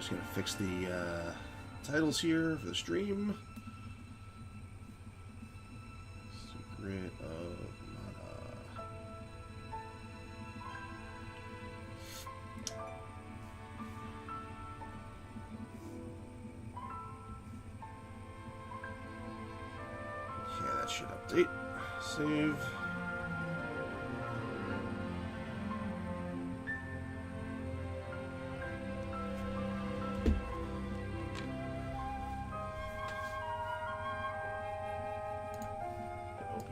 Just gonna fix the titles here for the stream. Secret of Mana. Okay, that should update. Save.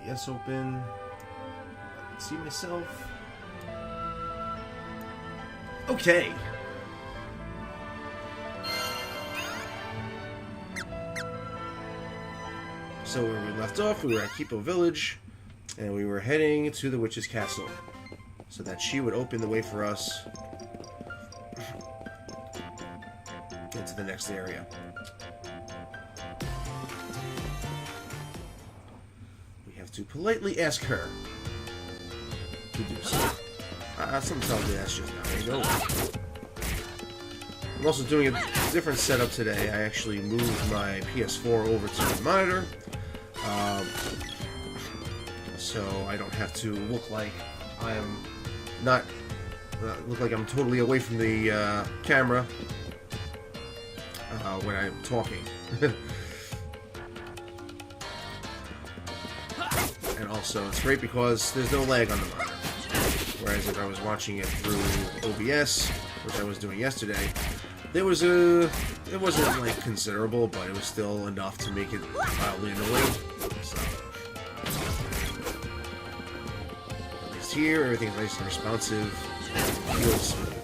OBS open. I can see myself. Okay. So where we left off, we were at Kipo Village, and we were heading to the witch's castle, so that she would open the way for us into the next area. We have to politely ask her to do so. Sometimes tells me that's just not how you go. I'm also doing a different setup today. I actually moved my PS4 over to the monitor, so I don't have to look like I am not look like I'm totally away from the camera when I'm talking. And also, it's great because there's no lag on the monitor. Whereas if I was watching it through OBS, which I was doing yesterday, it wasn't like considerable, but it was still enough to make it mildly annoying. So, at least here, everything's nice and responsive. Feels smooth.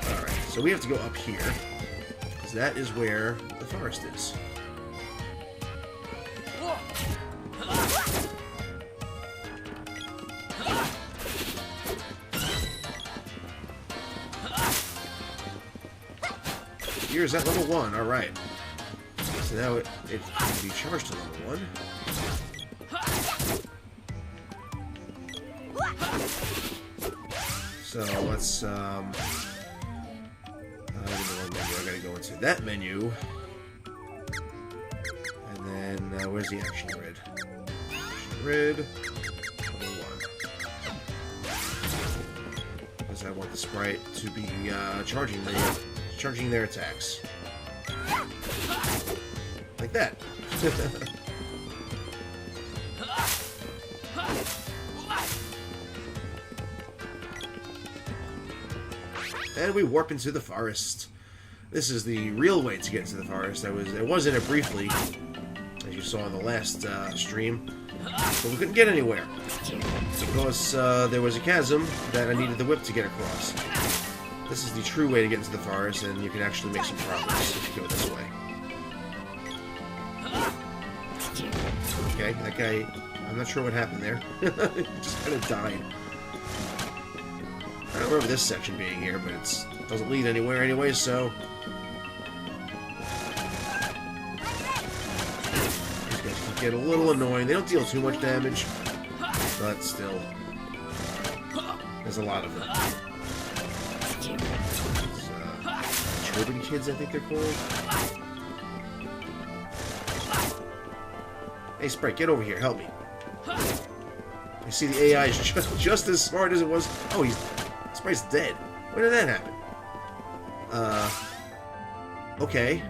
Alright, so we have to go up here, because that is where the forest is. Here's at level 1, alright. So now it can be charged to level 1. So let's, I don't know what menu. I gotta go into that menu. And then, where's the action grid? Action grid, level 1. Because I want the sprite to be charging their attacks. Like that. And we warp into the forest. This is the real way to get into the forest. I was in it briefly, as you saw in the last stream, but we couldn't get anywhere because there was a chasm that I needed the whip to get across. This is the true way to get into the forest, and you can actually make some progress if you go this way. Okay, that guy, I'm not sure what happened there. He just kind of died. I don't remember this section being here, but it doesn't lead anywhere anyway, so... These guys can get a little annoying. They don't deal too much damage, but still, there's a lot of them. Urban kids, I think they're called. Hey, Sprite, get over here. Help me. I see the AI is just as smart as it was. Oh, Sprite's dead. When did that happen? Okay.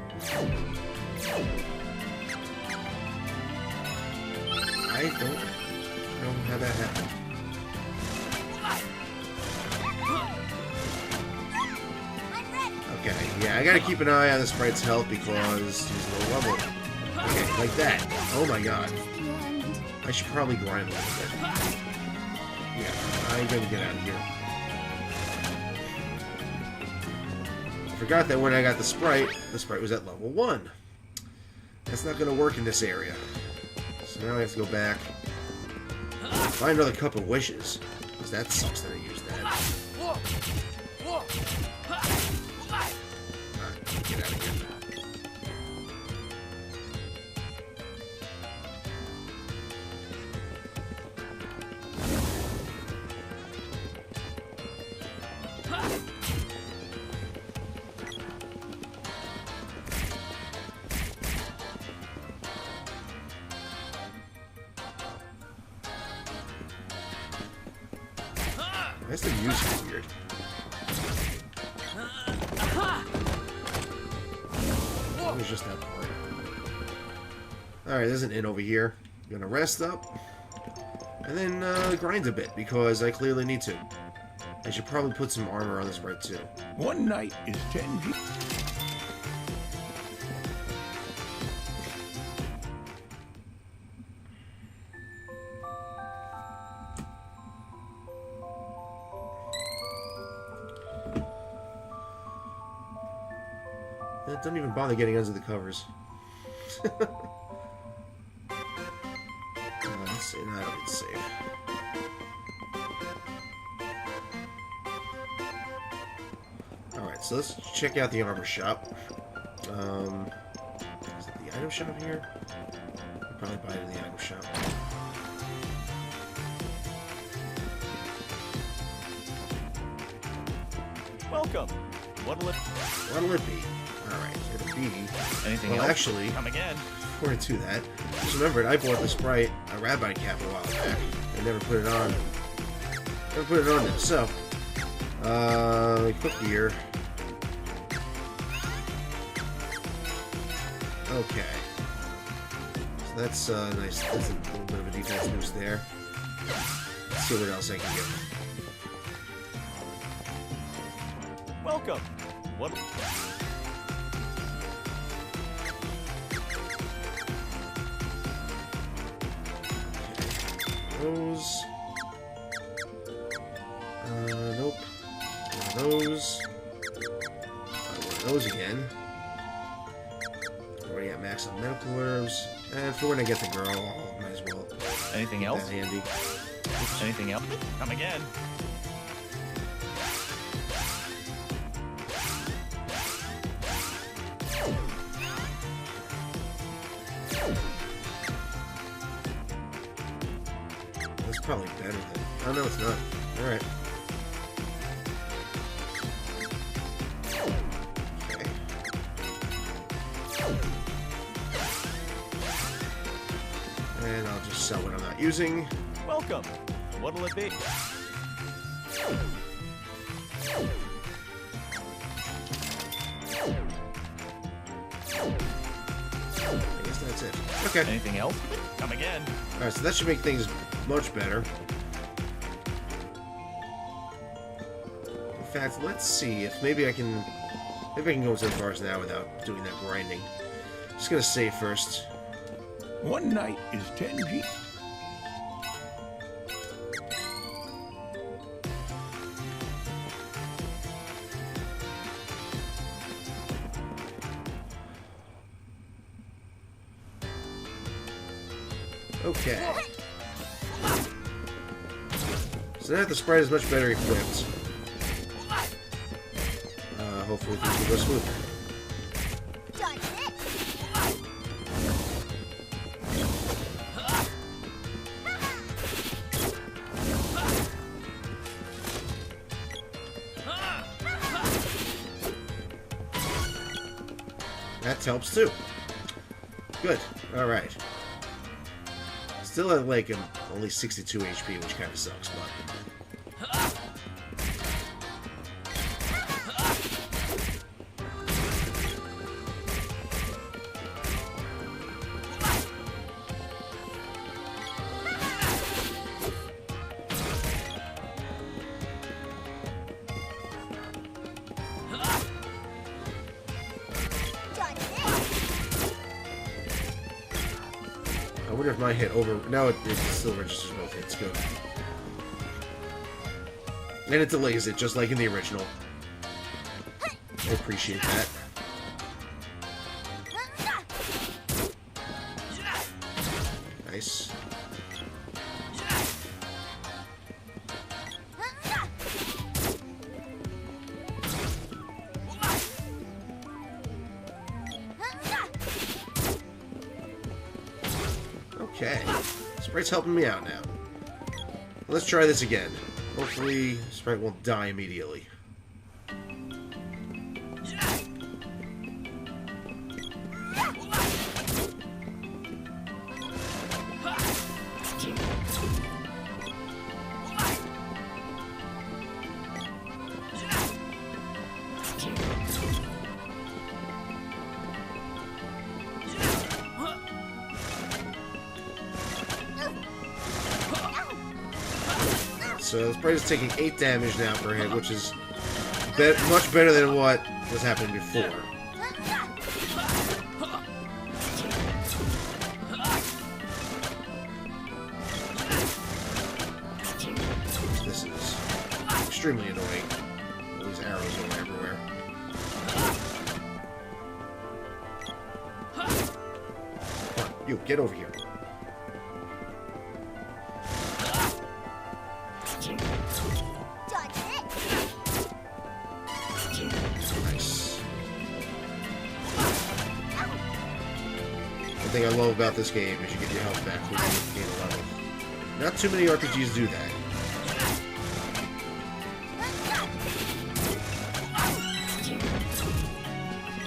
I don't know how that happened. Okay, yeah, I gotta keep an eye on the Sprite's health because he's low level. Okay, like that. Oh my god. I should probably grind a little bit. Yeah, I'm gonna get out of here. I forgot that when I got the Sprite was at level 1. That's not gonna work in this area. So now I have to go back. Find another Cup of Wishes. Because that sucks that I used that. Get out of here. Why is the music weird? It was just that part. Alright, there's an inn over here. I'm gonna rest up. And then grind a bit, because I clearly need to. I should probably put some armor on this sprite too. One night is 10 G. Don't even bother getting under the covers. Let's see, no, I don't need to save. Alright, so let's check out the armor shop. Is it the item shop here? I'll probably buy it in the item shop. Welcome. What'll it be? Alright, it'll be... Anything well, else? actually, Come again. before I do that, just remembered I bought the sprite, a rabbi cap, a while back. I never put it on. Never put it on there. So, equip gear. Okay. So that's nice. That's a little bit of a defense boost there. Let's see what else I can get. Welcome. What? Those. Nope. One of those. One of those again. Already got max on medical herbs. And for when I get the girl, I might as well. Anything Keep else? that handy. Anything else? Come again. That's probably better than... Oh, no, it's not. Alright. Okay. And I'll just sell what I'm not using. Welcome. What'll it be? I guess that's it. Okay. Anything else? Come again. Alright, so that should make things much better. In fact, let's see if maybe I can go into the forest now without doing that grinding. Just gonna save first. One night is 10 G. Okay. So now that the sprite is much better equipped, hopefully things will go smooth. That helps too. Good. All right. Still at like only 62 HP, which kind of sucks, but. I wonder if my hit over... No, it still registers both hits. Good. And it delays it, just like in the original. I appreciate that. Nice. Okay. Sprite's helping me out now. Let's try this again. Hopefully, Sprite won't die immediately. so the sprite is taking 8 damage now per hit, which is much better than what was happening before. This is extremely annoying. All these arrows going everywhere. Come on, you, get over here. Nice. One thing I love about this game is you get your health back when you gain a level. Not too many RPGs do that.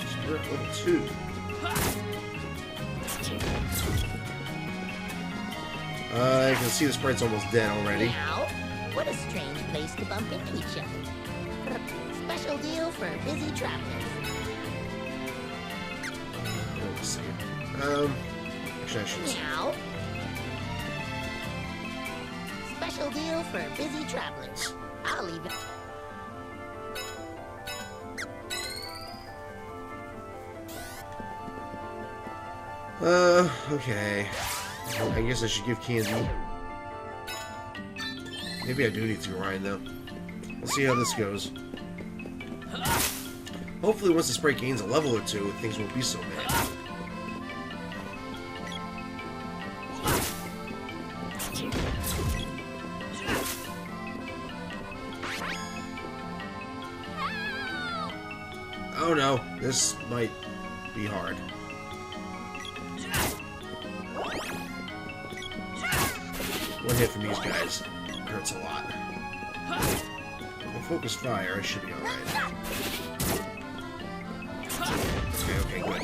Spirit level 2. I can see the sprite's almost dead already. Now, what a strange place to bump into each other. Special deal for busy travelers. Let's see. Actually, I should see. Meow. Special deal for busy travelers. I'll leave it. Okay. I guess I should give candy. Maybe I do need to grind, though. Let's see how this goes. Hopefully once the sprite gains a level or two, things won't be so bad. Oh no, this might be hard. One hit from these guys hurts a lot. With focus fire, I should be alright. Okay, good.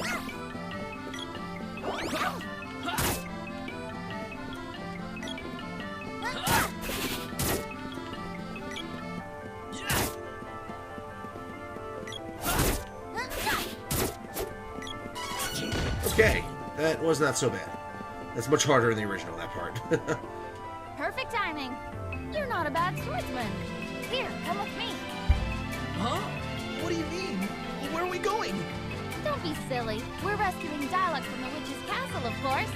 Okay, that was not so bad. That's much harder in the original, that part. Perfect timing. You're not a bad swordsman. Here, come with me. Huh? What do you mean? Where are we going? Don't be silly. We're rescuing Dialog from the witch's castle, of course.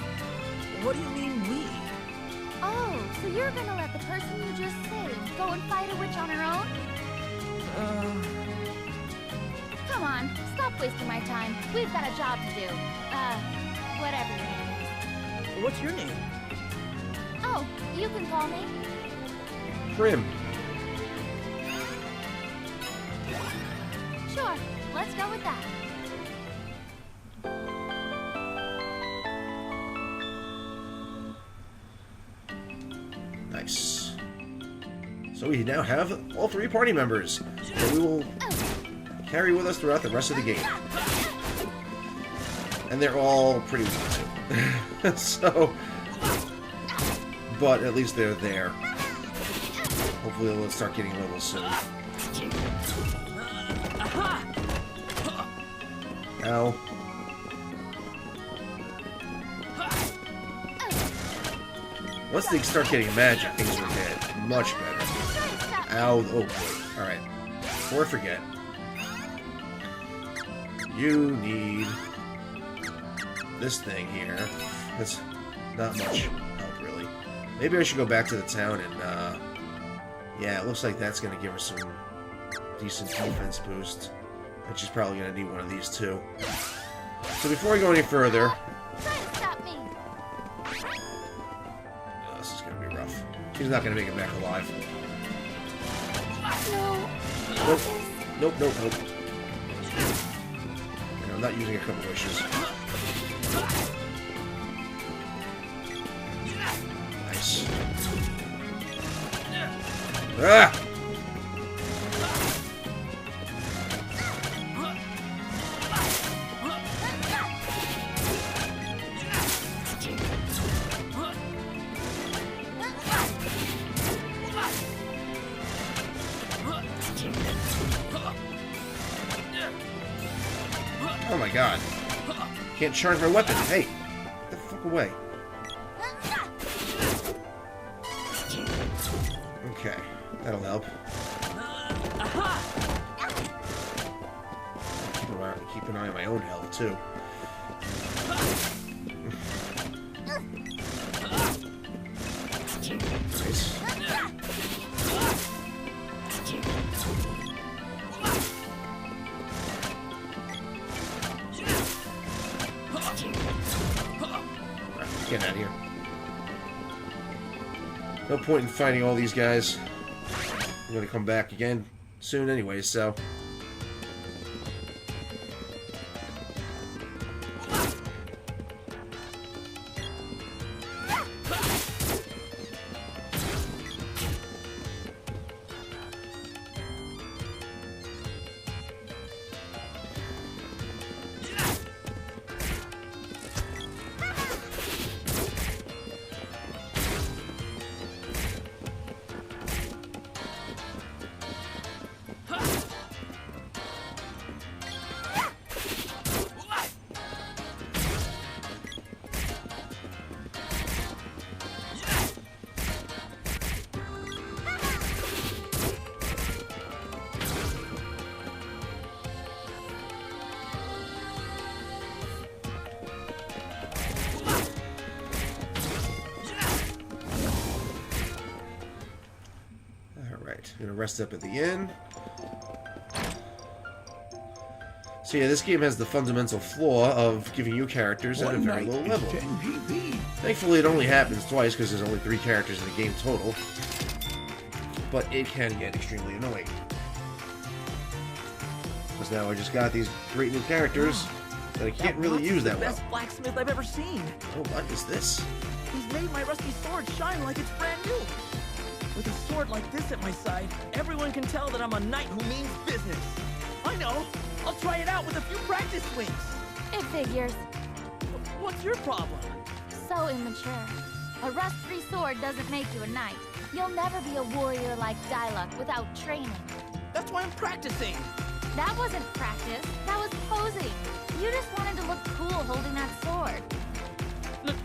What do you mean we? Oh, so you're gonna let the person you just saved go and fight a witch on her own? Come on, stop wasting my time. We've got a job to do. Whatever your name is. What's your name? Oh, you can call me. Prim. Sure, let's go with that. Nice. So we now have all 3 party members that we will carry with us throughout the rest of the game. And they're all pretty weak too. So, but at least they're there. Hopefully they'll start getting levels soon. Ow. Once they start getting magic, things will get much better. Ow. Oh boy. Alright. Before I forget. You need this thing here. That's not much help, really. Maybe I should go back to the town and, yeah, it looks like that's going to give her some decent defense boost. And she's probably going to need one of these, too. So before I go any further... Try to stop me. Oh, this is going to be rough. She's not going to make it back alive. No. Nope. Nope, nope, nope. And I'm not using a couple wishes. Nice. Ah! Oh my god. Can't charge my weapon. Hey, get the fuck away. Okay, that'll help. Keep an eye on my own health, too. Nice. Alright, get out of here. No point in fighting all these guys. I'm gonna come back again soon anyway, so... I'm gonna rest up at the inn. So yeah, this game has the fundamental flaw of giving you characters at a very low level. Thankfully, it only happens twice because there's only 3 characters in the game total. But it can get extremely annoying. Because now I just got these great new characters that I can't really use that well. Best blacksmith I've ever seen. Oh, what is this? He's made my rusty sword shine like it's brand new. With a sword like this at my side, everyone can tell that I'm a knight who means business. I know. I'll try it out with a few practice swings. It figures. What's your problem? So immature. A rust-free sword doesn't make you a knight. You'll never be a warrior like Diluc without training. That's why I'm practicing. That wasn't practice. That was posing. You just wanted to look cool holding that sword.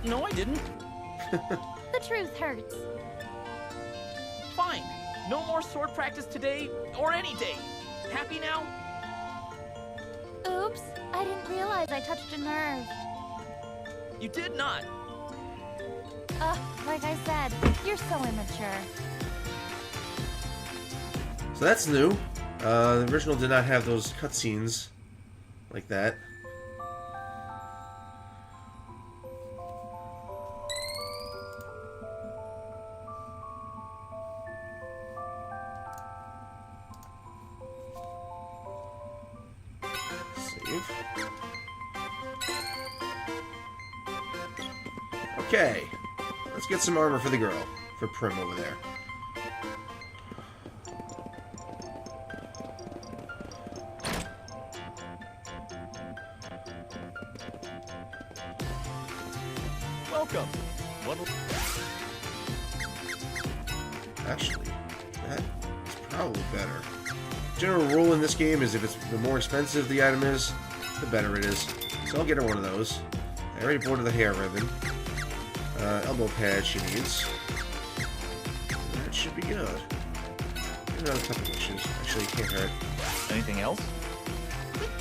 No, I didn't. The truth hurts. Fine. No more sword practice today or any day. Happy now? Oops. I didn't realize I touched a nerve. You did not. Like I said, you're so immature. So that's new. The original did not have those cutscenes like that. Save. Okay. Let's get some armor for the girl. For Prim over there. Welcome. What'll... Actually, that is probably better. General rule in this game is if it's the more expensive the item is, the better it is. So I'll get her one of those. I already bought her the hair ribbon. Elbow pad she needs. That should be good. Another couple issues. Actually, it can't hurt. Anything else?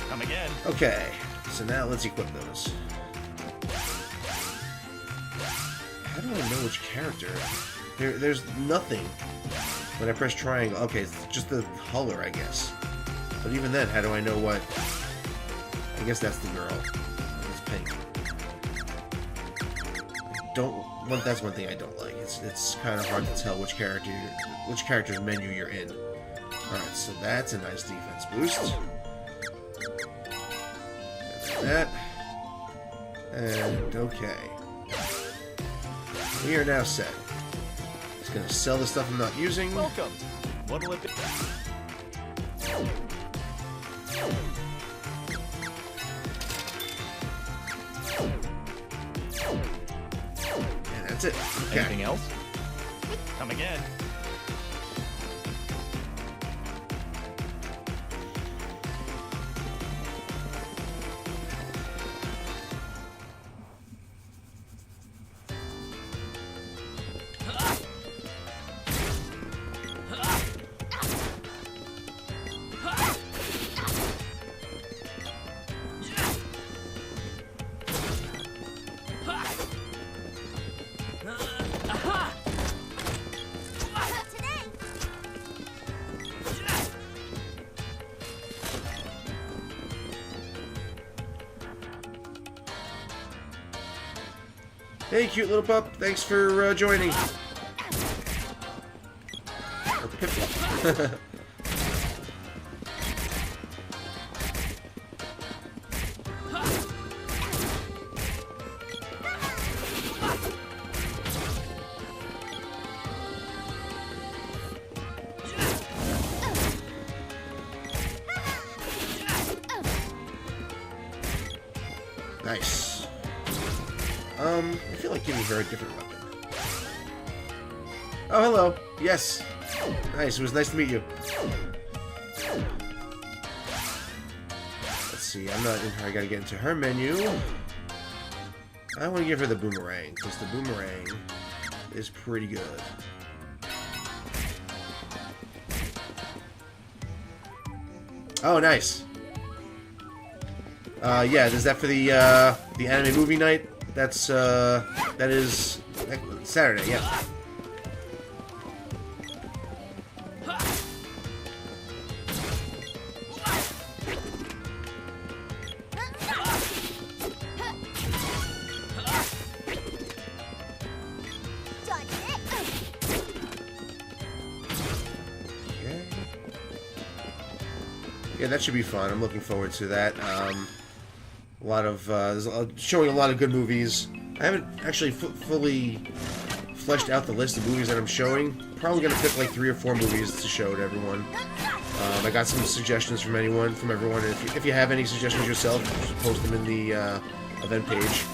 Come again. Okay, so now let's equip those. How do I know which character? There's nothing when I press triangle. Okay, it's just the color, I guess. But even then, how do I know what? I guess that's the girl. It's pink. That's one thing I don't like. It's kind of hard to tell which character's menu you're in. All right, so that's a nice defense boost. And that. And okay. We are now set. Just gonna sell the stuff I'm not using. Welcome. What'll it be? And that's it. Okay. Anything else? Come again. Hey, cute little pup. Thanks for joining. Or Pip. Nice. I feel like giving her a different weapon. Oh, hello. Yes. Nice. It was nice to meet you. Let's see. I'm not in her. I gotta get into her menu. I want to give her the boomerang, because the boomerang is pretty good. Oh, nice. Yeah, is that for the anime movie night? That's, that is Saturday, yeah. Yeah, that should be fun. I'm looking forward to that. A lot of showing a lot of good movies. I haven't actually fully fleshed out the list of movies that I'm showing. Probably gonna pick like 3 or 4 movies to show to everyone. I got some suggestions from everyone. If you have any suggestions yourself, just post them in the event page.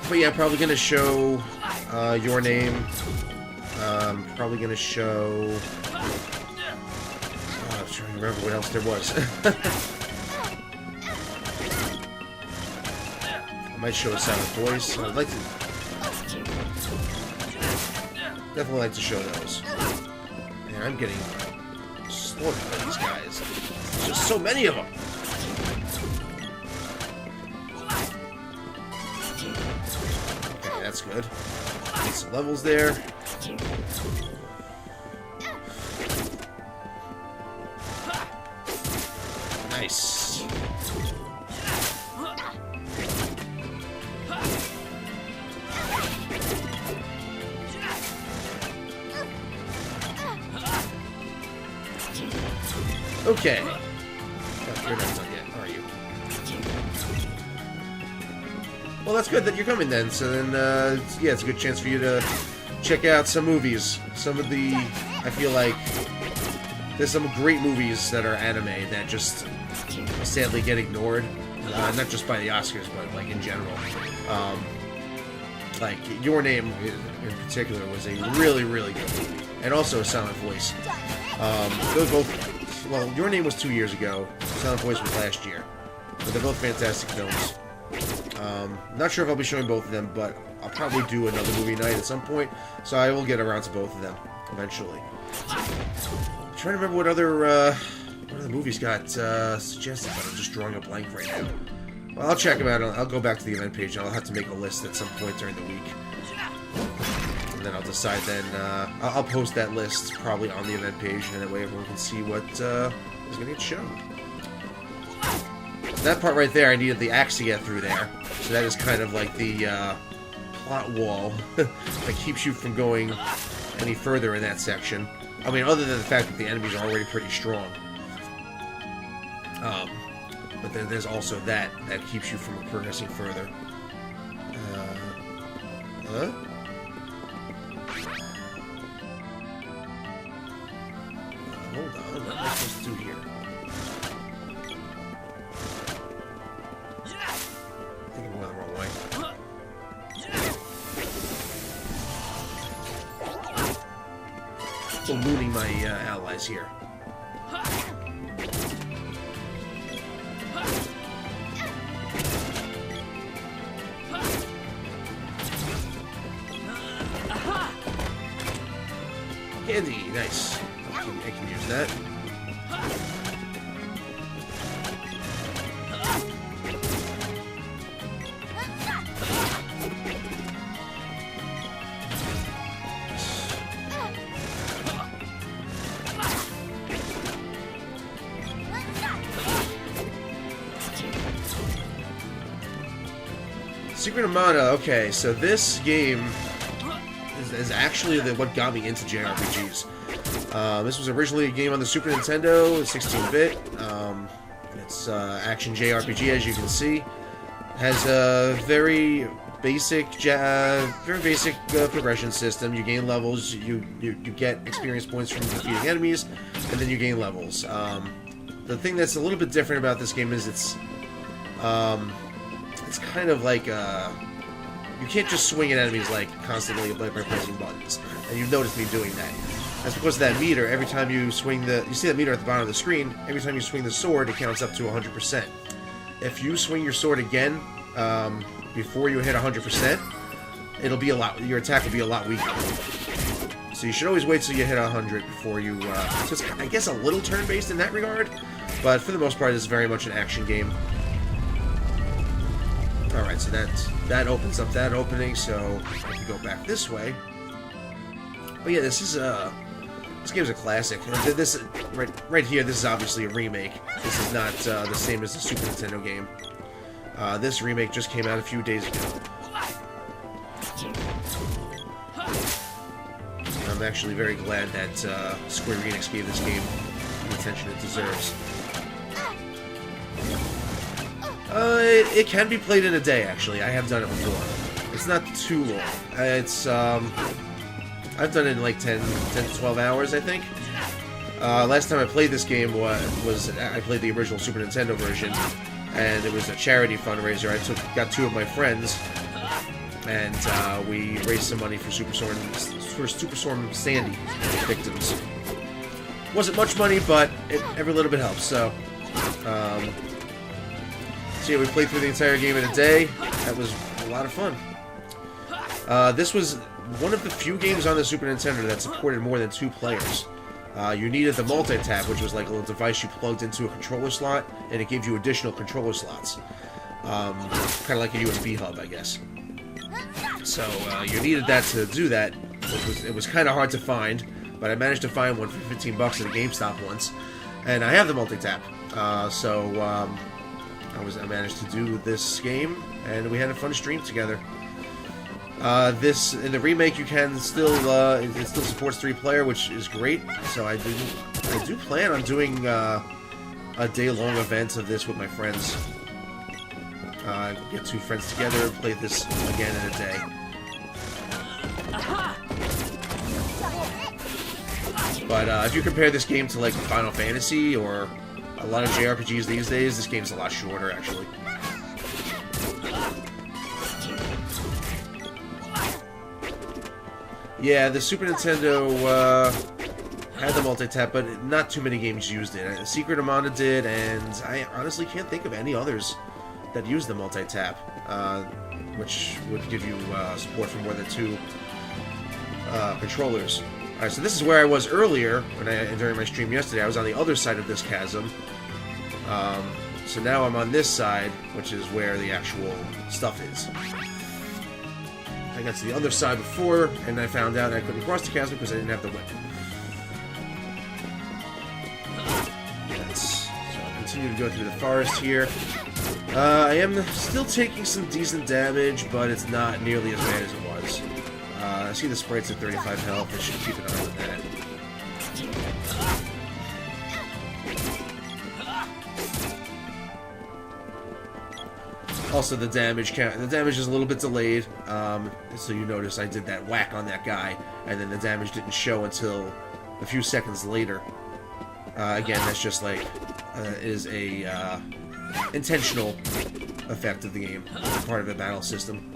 But yeah, probably gonna show Your Name. Probably gonna show. I'm trying to remember what else there was. I might show a Sound of Voice. I'd like to. Definitely like to show those. Man, I'm getting slaughtered by these guys. There's just so many of them. Okay, that's good. Get some levels there. Nice. Okay. Oh, you're not done yet, are you? Well, that's good that you're coming then. So then, yeah, it's a good chance for you to check out some movies. Some of the, I feel like, there's some great movies that are anime that just sadly get ignored. Not just by the Oscars, but like in general. Like Your Name in particular was a really, really good movie, and also Sound of Voice. Those both. Well, Your Name was 2 years ago. Sound of Voice was last year, but they're both fantastic films. Not sure if I'll be showing both of them, but I'll probably do another movie night at some point, so I will get around to both of them eventually. I'm trying to remember what other movies got suggested, but I'm just drawing a blank right now. Well, I'll check them out. I'll go back to the event page, and I'll have to make a list at some point during the week. And then I'll decide then, I'll post that list probably on the event page, and that way everyone can see what is going to get shown. That part right there, I needed the axe to get through there. So that is kind of like the plot wall that keeps you from going any further in that section. I mean, other than the fact that the enemies are already pretty strong. But then there's also that keeps you from progressing further. Huh? Hold on, what am I supposed to do here? I think I'm going the wrong way. Ballooning my allies here. Candy, nice. I can use that. Secret of Mana. Okay, so this game is actually what got me into JRPGs. This was originally a game on the Super Nintendo, 16-bit. It's action JRPG, as you can see. Has a very basic progression system. You gain levels, you get experience points from defeating enemies, and then you gain levels. The thing that's a little bit different about this game is it's kind of like you can't just swing at enemies like constantly by pressing buttons, and you've noticed me doing that. That's because of that meter. Every time you swing you see that meter at the bottom of the screen. Every time you swing the sword, it counts up to 100%. If you swing your sword again before you hit 100%, your attack will be a lot weaker. So you should always wait till you hit 100 before you. So it's, I guess, a little turn-based in that regard, but for the most part, it's very much an action game. All right, so that opens up that opening. So I can go back this way. But yeah, this game's a classic. This right here, this is obviously a remake. This is not the same as the Super Nintendo game. This remake just came out a few days ago. I'm actually very glad that Square Enix gave this game the attention it deserves. It can be played in a day, actually. I have done it before. It's not too long. It's I've done it in like 10 to 12 hours, I think. Last time I played this game was I played the original Super Nintendo version, and it was a charity fundraiser. I got two of my friends, and we raised some money for Superstorm Sandy victims. Wasn't much money, but every little bit helps. So yeah, we played through the entire game in a day. That was a lot of fun. This was one of the few games on the Super Nintendo that supported more than 2 players. You needed the multi-tap, which was like a little device you plugged into a controller slot, and it gave you additional controller slots. Kind of like a USB hub, I guess. So you needed that to do that. It was kind of hard to find, but I managed to find one for $15 at a GameStop once, and I have the multi-tap. I managed to do this game, and we had a fun stream together. This in the remake, you can still it still supports 3-player, which is great. So I do plan on doing a day-long event of this with my friends. Get 2 friends together, play this again in a day. But if you compare this game to like Final Fantasy or a lot of JRPGs these days, this game's a lot shorter, actually. Yeah, the Super Nintendo had the multi-tap, but not too many games used it. Secret of Mana did, and I honestly can't think of any others that used the multi-tap, which would give you support for more than 2 controllers. Alright, so this is where I was earlier, during my stream yesterday. I was on the other side of this chasm. So now I'm on this side, which is where the actual stuff is. I got to the other side before, and I found out I couldn't cross the chasm because I didn't have the whip. So I'll continue to go through the forest here. I am still taking some decent damage, but it's not nearly as bad as it was. I see the sprites at 35 health. I should keep an eye on that. Also, the damage count. The damage is a little bit delayed. So you notice I did that whack on that guy, and then the damage didn't show until a few seconds later. Again, that's just like is a intentional effect of the game, part of the battle system.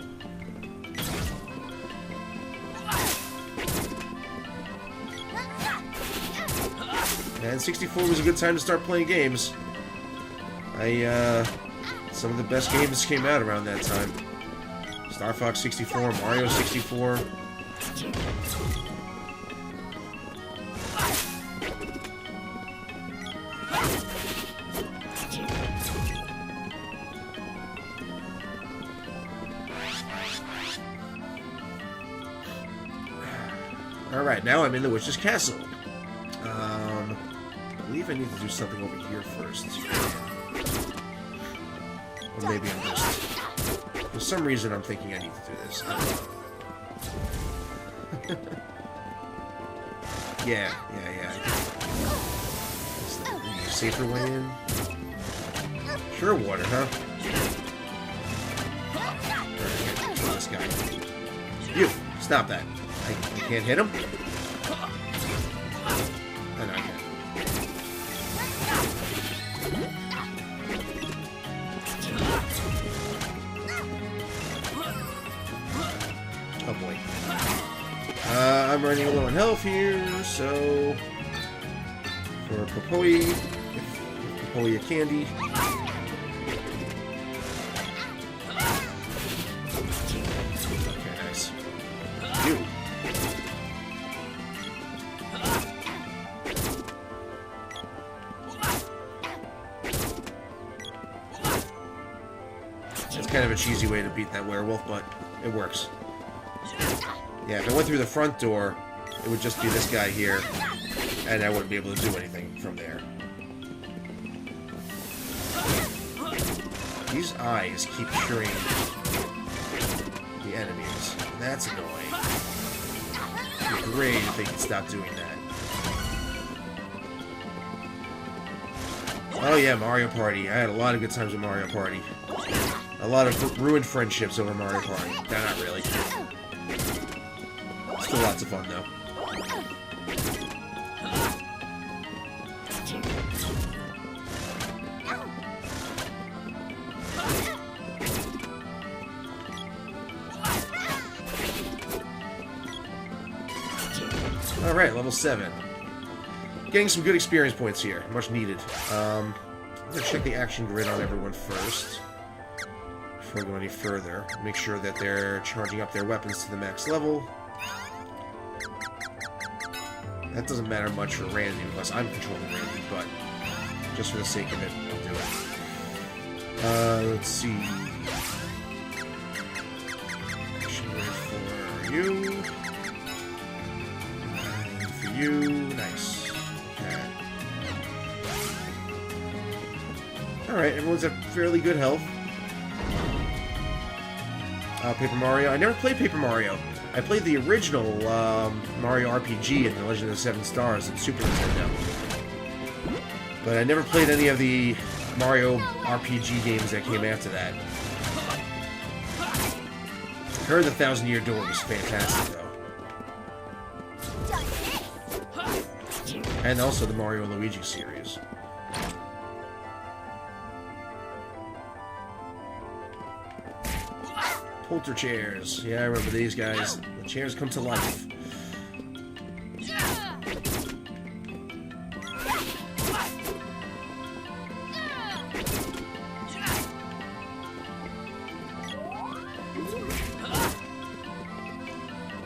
And 64 was a good time to start playing games. Some of the best games came out around that time. Star Fox 64, Mario 64. Alright, now I'm in the Witch's Castle. I believe I need to do something over here first. Or maybe I'm just For some reason, I'm thinking I need to do this. I don't know. Yeah. Is there a safer way in? Sure, water, huh? Alright, this guy. You! Stop that. I can't hit him? Oh, no, I can't. Oh boy. I'm running low on health here, so for Popoy, Popoy candy. Okay, nice. You. It's kind of a cheesy way to beat that werewolf, but it works. Yeah, if I went through the front door, it would just be this guy here, and I wouldn't be able to do anything from there. These eyes keep curing the enemies. That's annoying. It'd be great if they could stop doing that. Oh yeah, Mario Party. I had a lot of good times with Mario Party. A lot of ruined friendships over Mario Party. Nah, not really. Still lots of fun, though. Alright, level 7. Getting some good experience points here. Much needed. I'm going to check the action grid on everyone first. Before I go any further. Make sure that they're charging up their weapons to the max level. That doesn't matter much for Randy, unless I'm controlling Randy, but just for the sake of it, I'll do it. Let's see. Action grid for you. And for you. Nice. Okay. Alright, everyone's at fairly good health. Paper Mario. I never played Paper Mario. I played the original Mario RPG in The Legend of the Seven Stars at Super Nintendo. But I never played any of the Mario RPG games that came after that. I heard the Thousand Year Door was fantastic, though. And also the Mario and Luigi series. Polter chairs. Yeah, I remember these guys. The chairs come to life.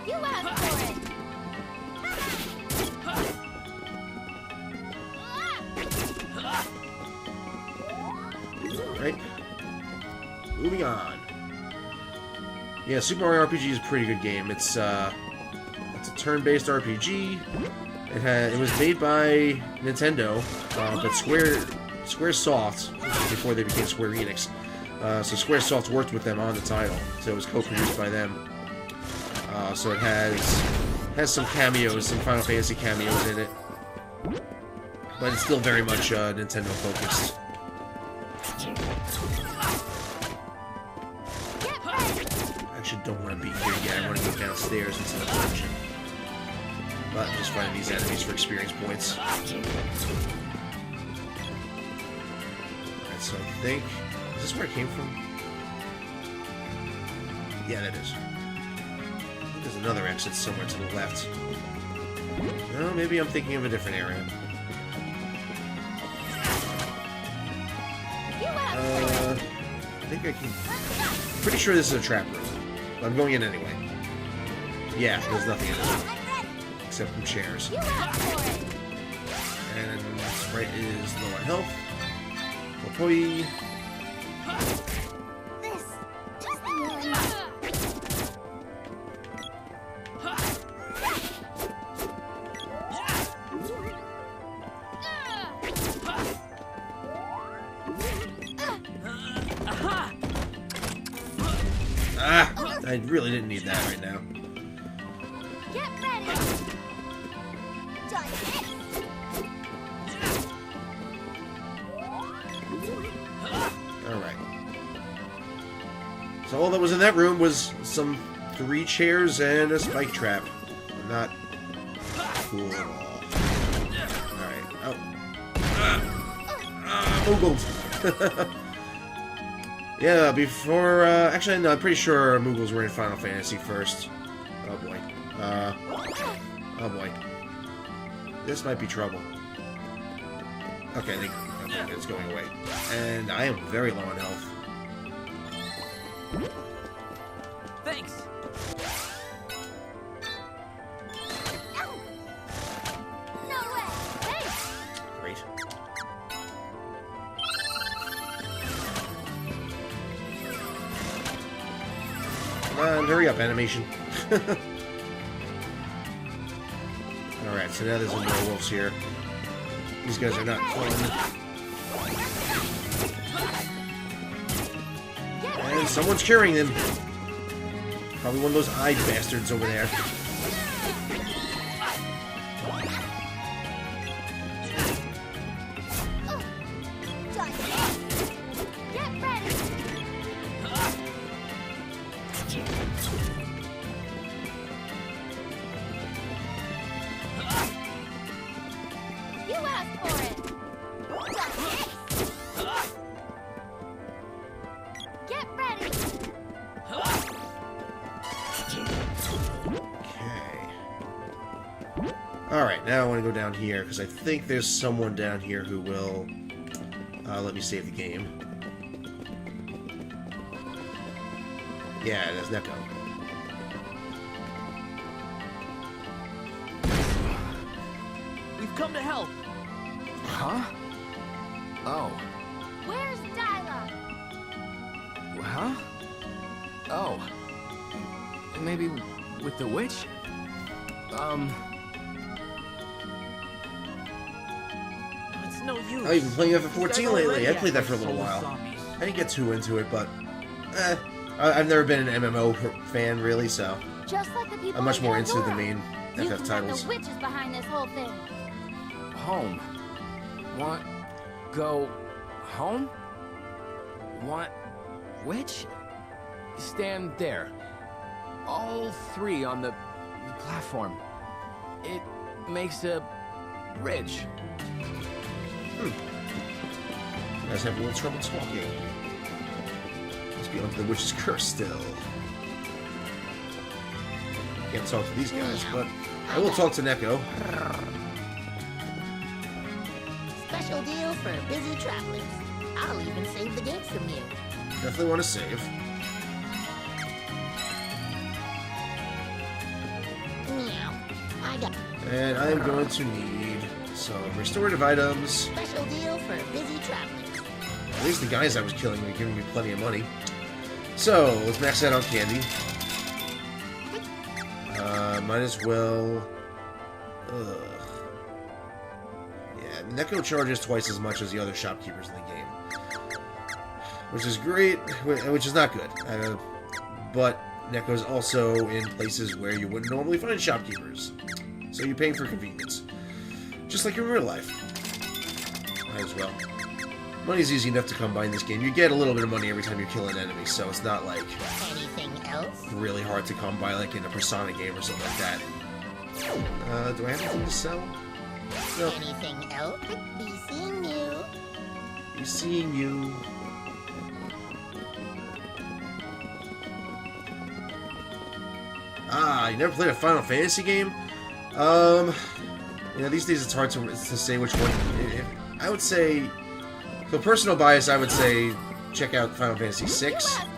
You asked for it. Right? Moving on. Yeah, Super Mario RPG is a pretty good game. It's a turn-based RPG. It was made by Nintendo, but SquareSoft, before they became Square Enix. So SquareSoft worked with them on the title, so it was co-produced by them. So it has some cameos, some Final Fantasy cameos in it, but it's still very much Nintendo focused. Don't want to be here yet. I want to go downstairs into the dungeon. But I'm just finding these enemies for experience points. Alright, so I think... Is this where it came from? Yeah, that is. I think there's another exit somewhere to the left. No, maybe I'm thinking of a different area. I think I can... Pretty sure this is a trap room. I'm going in anyway. Yeah, there's nothing in this room. Except some chairs. And Sprite is low on health. Popoy. Ah! I really didn't need that right now. Get ready! Alright. So all that was in that room was some 3 chairs and a spike trap. Not cool at all. Alright. Oh. Moogles! Yeah, before... actually, no, I'm pretty sure Moogles were in Final Fantasy first. Oh boy. Oh boy. This might be trouble. Okay, I think it's going away. And I am very low on health. Thanks. No way! Thanks! Great. Come on, hurry up, animation. Alright, so now there's some werewolves here. These guys are not fun. And someone's curing them. Probably one of those eyed bastards over there. Get ready! You asked for it! Get ready! Okay. Alright, now I want to go down here, because I think there's someone down here who will let me save the game. Yeah, there's Neko. We've come to help. Huh? Oh. Where's Dyla? Huh? Oh. Maybe with the witch? It's no use. Oh, you've been playing These FF14 guys lately. already I played that act for a little like while. zombies. I didn't get too into it, but I've never been an MMO fan, really, so Just like the people I'm much in more into the Pandora. main You FF can titles. The witches behind this whole thing. Home. Want go home? Want which? Stand there. All 3 on the platform. It makes a bridge. You guys have a little trouble talking. Must be under the witch's curse still. Can't talk to these guys, but I will talk to Neko. Special deal for busy travelers. I'll even save the game from you. Definitely want to save. Meow. I got And I am going to need some restorative items. special deal for busy travelers. At least the guys I was killing were giving me plenty of money. So, let's max that on candy. Might as well... Ugh. Yeah, Neko charges twice as much as the other shopkeepers in the game. Which is great, which is not good. But Neko's also in places where you wouldn't normally find shopkeepers. So you're paying for convenience. Just like in real life. Might as well. Money's easy enough to come by in this game. You get a little bit of money every time you kill an enemy, so it's not like Anything else? really hard to come by like in a Persona game or something like that. Do I have anything to sell? No. Anything else? Be seeing you. Be seeing you. Ah, you never played a Final Fantasy game? You know, these days it's hard to say which one. I would say, so personal bias, I would say check out Final Fantasy VI. You asked for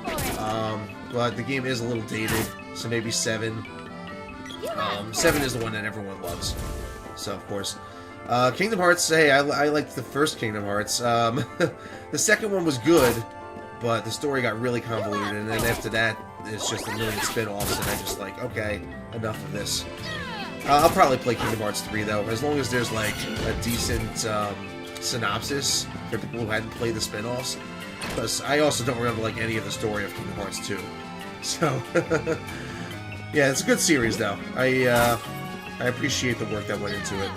it. But the game is a little dated, so maybe 7. You asked for 7 it. is the one that everyone loves. So, of course. Kingdom Hearts, hey, I liked the first Kingdom Hearts. The second one was good, but the story got really convoluted, and then after that, it's just a million spin-offs, and I just like, okay, enough of this. I'll probably play Kingdom Hearts 3, though, as long as there's, like, a decent synopsis for people who hadn't played the spin-offs. Because I also don't remember, like, any of the story of Kingdom Hearts 2. So, yeah, it's a good series, though. I appreciate the work that went into it.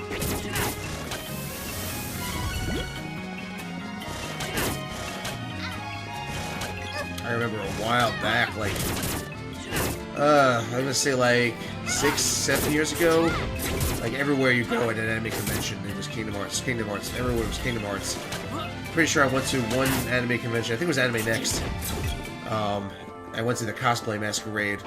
I remember a while back, like, I'm gonna say like 6, 7 years ago, like everywhere you go at an anime convention, it was Kingdom Hearts. Everywhere was Kingdom Hearts. Pretty sure I went to one anime convention, I think it was Anime Next. I went to the Cosplay Masquerade,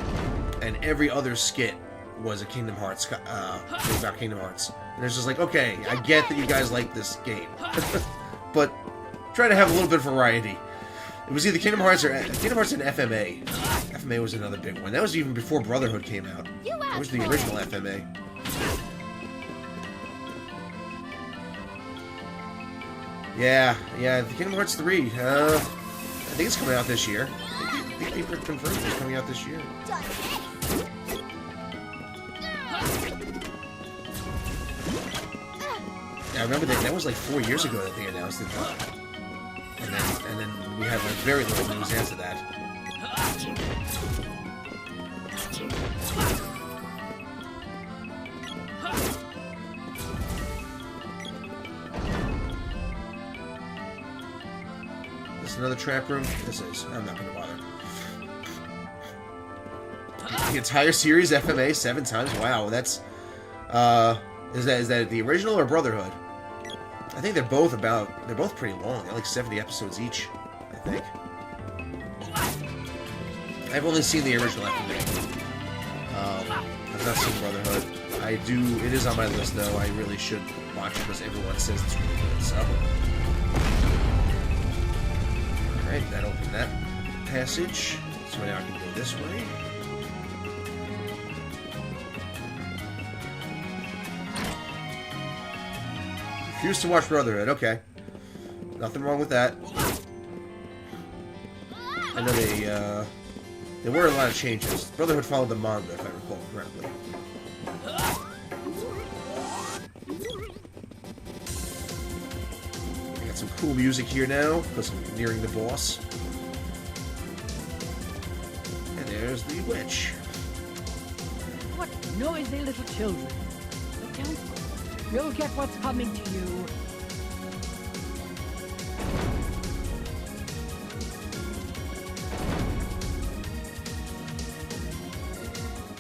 and every other skit was a Kingdom Hearts, about Kingdom Hearts. And it's just like, okay, I get that you guys like this game, but try to have a little bit of variety. It was either Kingdom Hearts and FMA. FMA was another big one. That was even before Brotherhood came out. That was the original FMA. Yeah, the Kingdom Hearts 3. I think it's coming out this year. I think they confirmed it's coming out this year. Yeah, I remember that was like 4 years ago that they announced it. And then we had like very little news after that. This is another trap room. This is. I'm not gonna bother. The entire series FMA 7 times. Wow, that's. Is that the original or Brotherhood? I think they're both pretty long. They're like 70 episodes each, I think. I've only seen the original FMA. I've not seen Brotherhood. It is on my list though. I really should watch it because everyone says it's really good, so. Alright, that opened that passage. So now I can go this way. Refuse to watch Brotherhood, okay. Nothing wrong with that. I know there were a lot of changes. Brotherhood followed the manga, if I recall correctly. I got some cool music here now, because I'm nearing the boss. And there's the witch. What noisy little children. But don't worry. You'll get what's coming to you.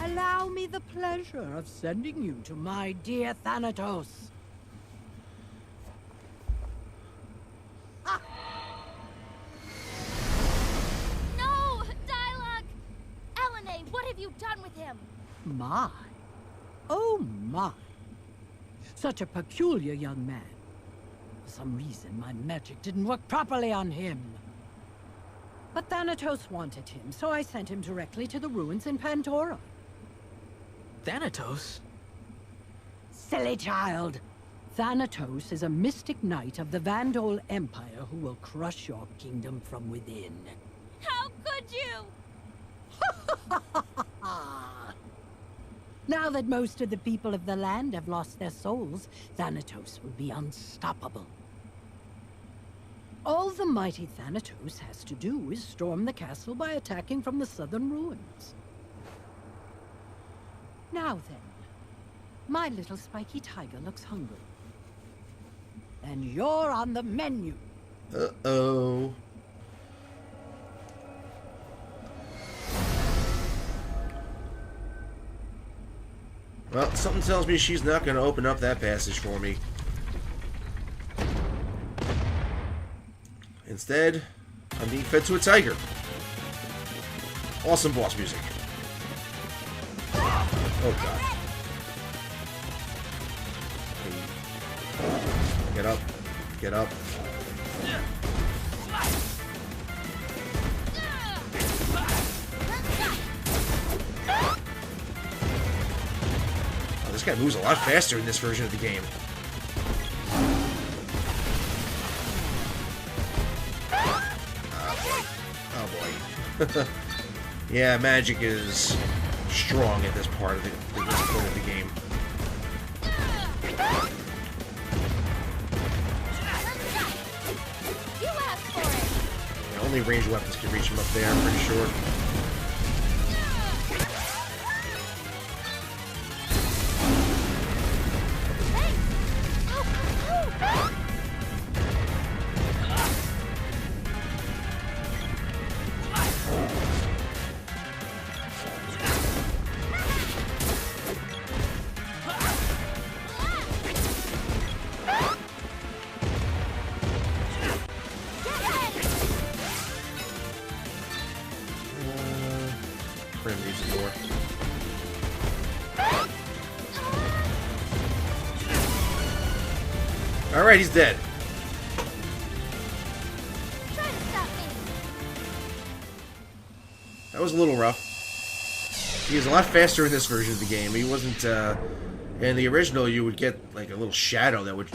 Allow me the pleasure of sending you to my dear Thanatos. No! Dialogue! Elena, what have you done with him? My. Oh my. Such a peculiar young man. For some reason, my magic didn't work properly on him. But Thanatos wanted him, so I sent him directly to the ruins in Pandora. Thanatos? Silly child! Thanatos is a mystic knight of the Vandal Empire who will crush your kingdom from within. How could you? Now that most of the people of the land have lost their souls, Thanatos will be unstoppable. All the mighty Thanatos has to do is storm the castle by attacking from the southern ruins. Now then, my little spiky tiger looks hungry. And you're on the menu. Uh-oh. Well, something tells me she's not going to open up that passage for me. Instead, I'm being fed to a tiger. Awesome boss music. Oh, God. Get up. Get up. Oh, this guy moves a lot faster in this version of the game. Oh boy. Yeah, magic is strong at this part of the this point of the game. You asked for it. Yeah, only ranged weapons can reach him up there, I'm pretty sure. Rim needs it more. Alright, he's dead. Try to stop me. That was a little rough. He was a lot faster in this version of the game. He wasn't, in the original, you would get, like, a little shadow that would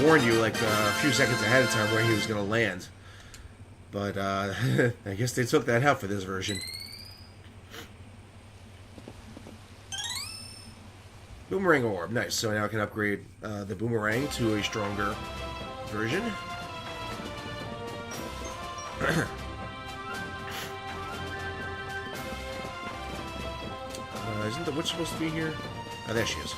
warn you, like, a few seconds ahead of time where he was going to land. But, I guess they took that out for this version. Boomerang orb. Nice. So now I can upgrade the boomerang to a stronger version. Isn't the witch supposed to be here? Oh, there she is.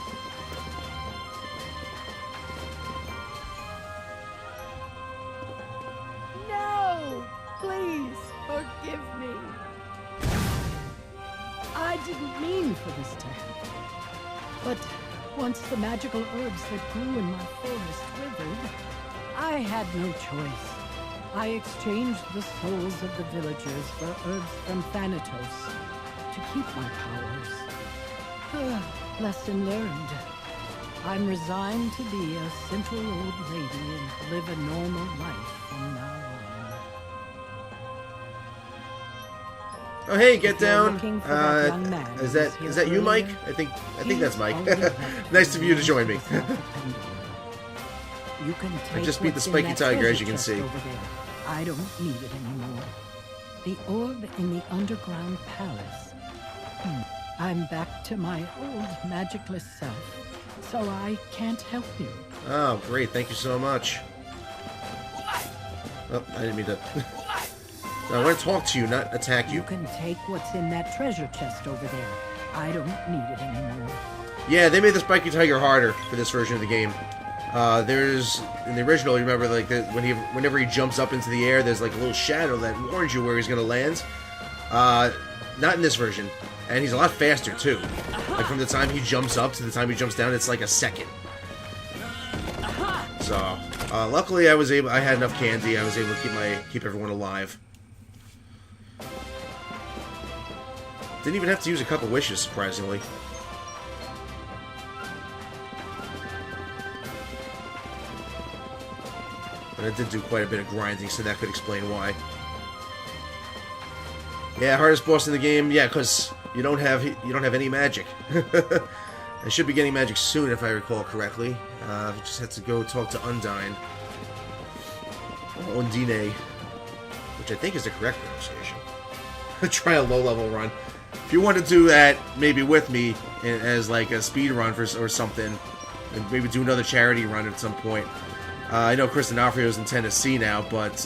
No! Please, forgive me. I didn't mean for this to happen. But once the magical herbs that grew in my forest withered, I had no choice. I exchanged the souls of the villagers for herbs from Thanatos to keep my powers. Lesson learned. I'm resigned to be a simple old lady and live a normal life from now on. Oh hey, get down. Looking for that young man Is who was that here you, Mike? earlier? I think He's that's Mike. already left Nice of you to join me. without a pendulum. You can take just beat the what's in spiky that tiger, treasure as you can chest see. over there. I don't need it anymore. The orb in the underground palace. I'm back to my old magicless self, so I can't help you. Oh, great. Thank you so much. Oh, I didn't mean to. I want to talk to you, not attack You you. can take what's in that treasure chest over there. I don't need it anymore. Yeah, they made the spiky tiger harder for this version of the game. There's in the original, you remember, like whenever he jumps up into the air, there's like a little shadow that warns you where he's gonna land. Not in this version, and he's a lot faster too. Like from the time he jumps up to the time he jumps down, it's like a second. So luckily, I had enough candy. I was able to keep everyone alive. Didn't even have to use a couple wishes, surprisingly. But I did do quite a bit of grinding, so that could explain why. Yeah, hardest boss in the game. Yeah, because you don't have any magic. I should be getting magic soon, if I recall correctly. I just had to go talk to Undine, or Undine, which I think is the correct pronunciation. Try a low-level run. If you want to do that, maybe with me as like a speed run or something, and maybe do another charity run at some point. I know Chris D'Onofrio's in Tennessee now, but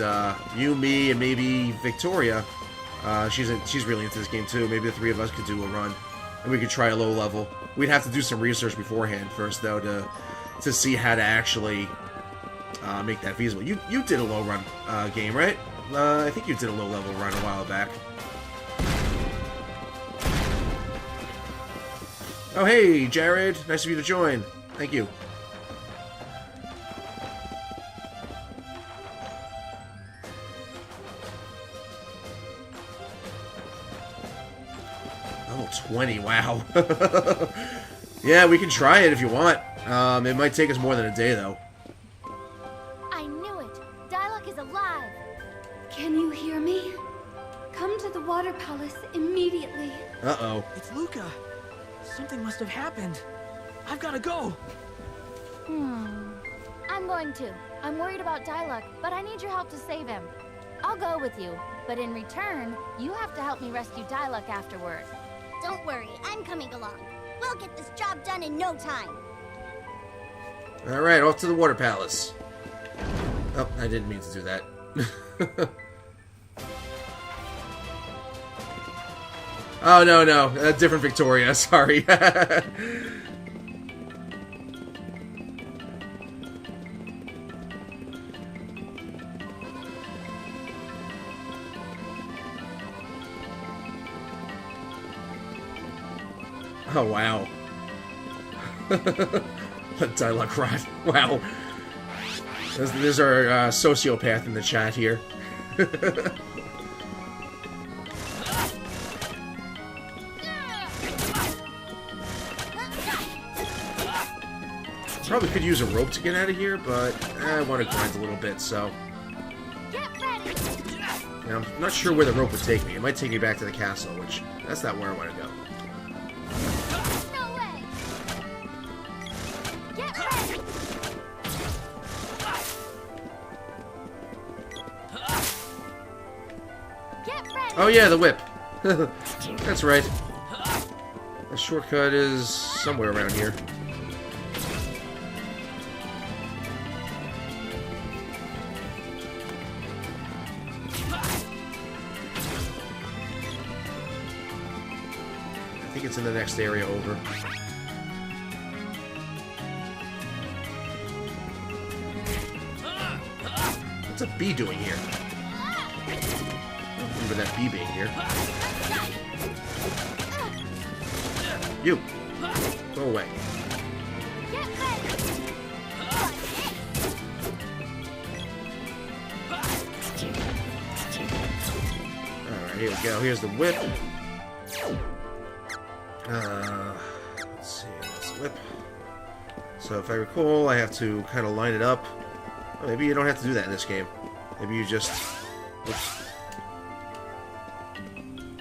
you, me, and maybe Victoria, she's really into this game too. Maybe the three of us could do a run, and we could try a low level. We'd have to do some research beforehand first, though, to see how to actually make that feasible. You did a low run game, right? I think you did a low level run a while back. Oh hey, Jared, nice of you to join. Thank you. Level 20, wow. Yeah, we can try it if you want. It might take us more than a day, though. I knew it. Dialogue is alive. Can you hear me? Come to the water palace immediately. Uh-oh. It's Luca. Something must have happened. I've got to go. I'm going to. I'm worried about Dialogue, but I need your help to save him. I'll go with you, but in return, you have to help me rescue Dialogue afterward. Don't worry, I'm coming along. We'll get this job done in no time. Alright, off to the water palace. Oh, I didn't mean to do that. Oh, no. Different Victoria, sorry. Oh, wow. Dialogue rod. Wow. There's our sociopath in the chat here. Probably could use a rope to get out of here, but I want to grind a little bit, so... Get ready. And I'm not sure where the rope would take me. It might take me back to the castle, which... That's not where I want to go. No way. Get ready. Get ready. Oh yeah, the whip. That's right. The shortcut is somewhere around here. I think it's in the next area over. What's a bee doing here? I don't remember that bee being here. You! Go away. Get ready. Alright, here we go. Here's the whip. Let's see, that's the whip. So if I recall, I have to kind of line it up. Oh, maybe you don't have to do that in this game. Maybe you just... Oops.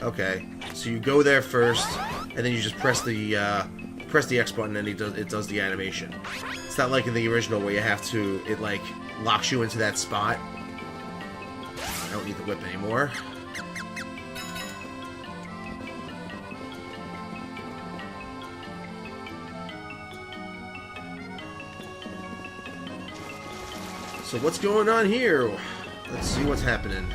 Okay, so you go there first, and then you just press the X button, and it does the animation. It's not like in the original where you have to, it like locks you into that spot. I don't need the whip anymore. So what's going on here? Let's see what's happening.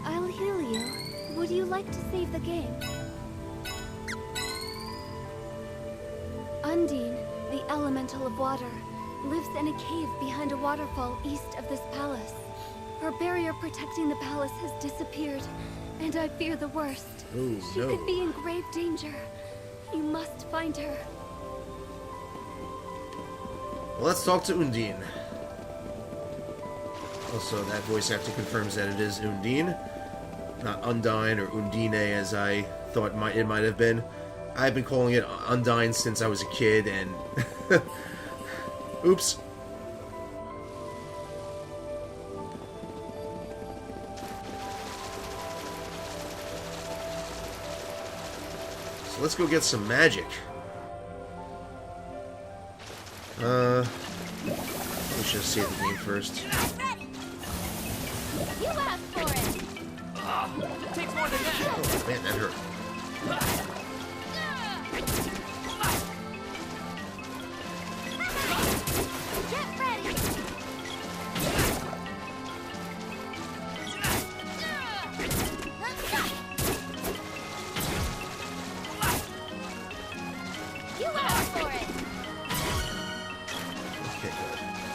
I'll heal you. Would you like to save the game? Undine, the elemental of water, lives in a cave behind a waterfall east of this palace. Her barrier protecting the palace has disappeared, and I fear the worst. Oh, She no. could be in grave danger. You must find her. Well, let's talk to Undine. Also, that voice actor confirms that it is Undine, not Undine or Undine as I thought it might have been. I've been calling it Undine since I was a kid, and... Oops. So let's go get some magic. Let's just save the game first. You asked for it. It takes more than that. Oh, man, that hurt. Get ready. You asked for it. Okay,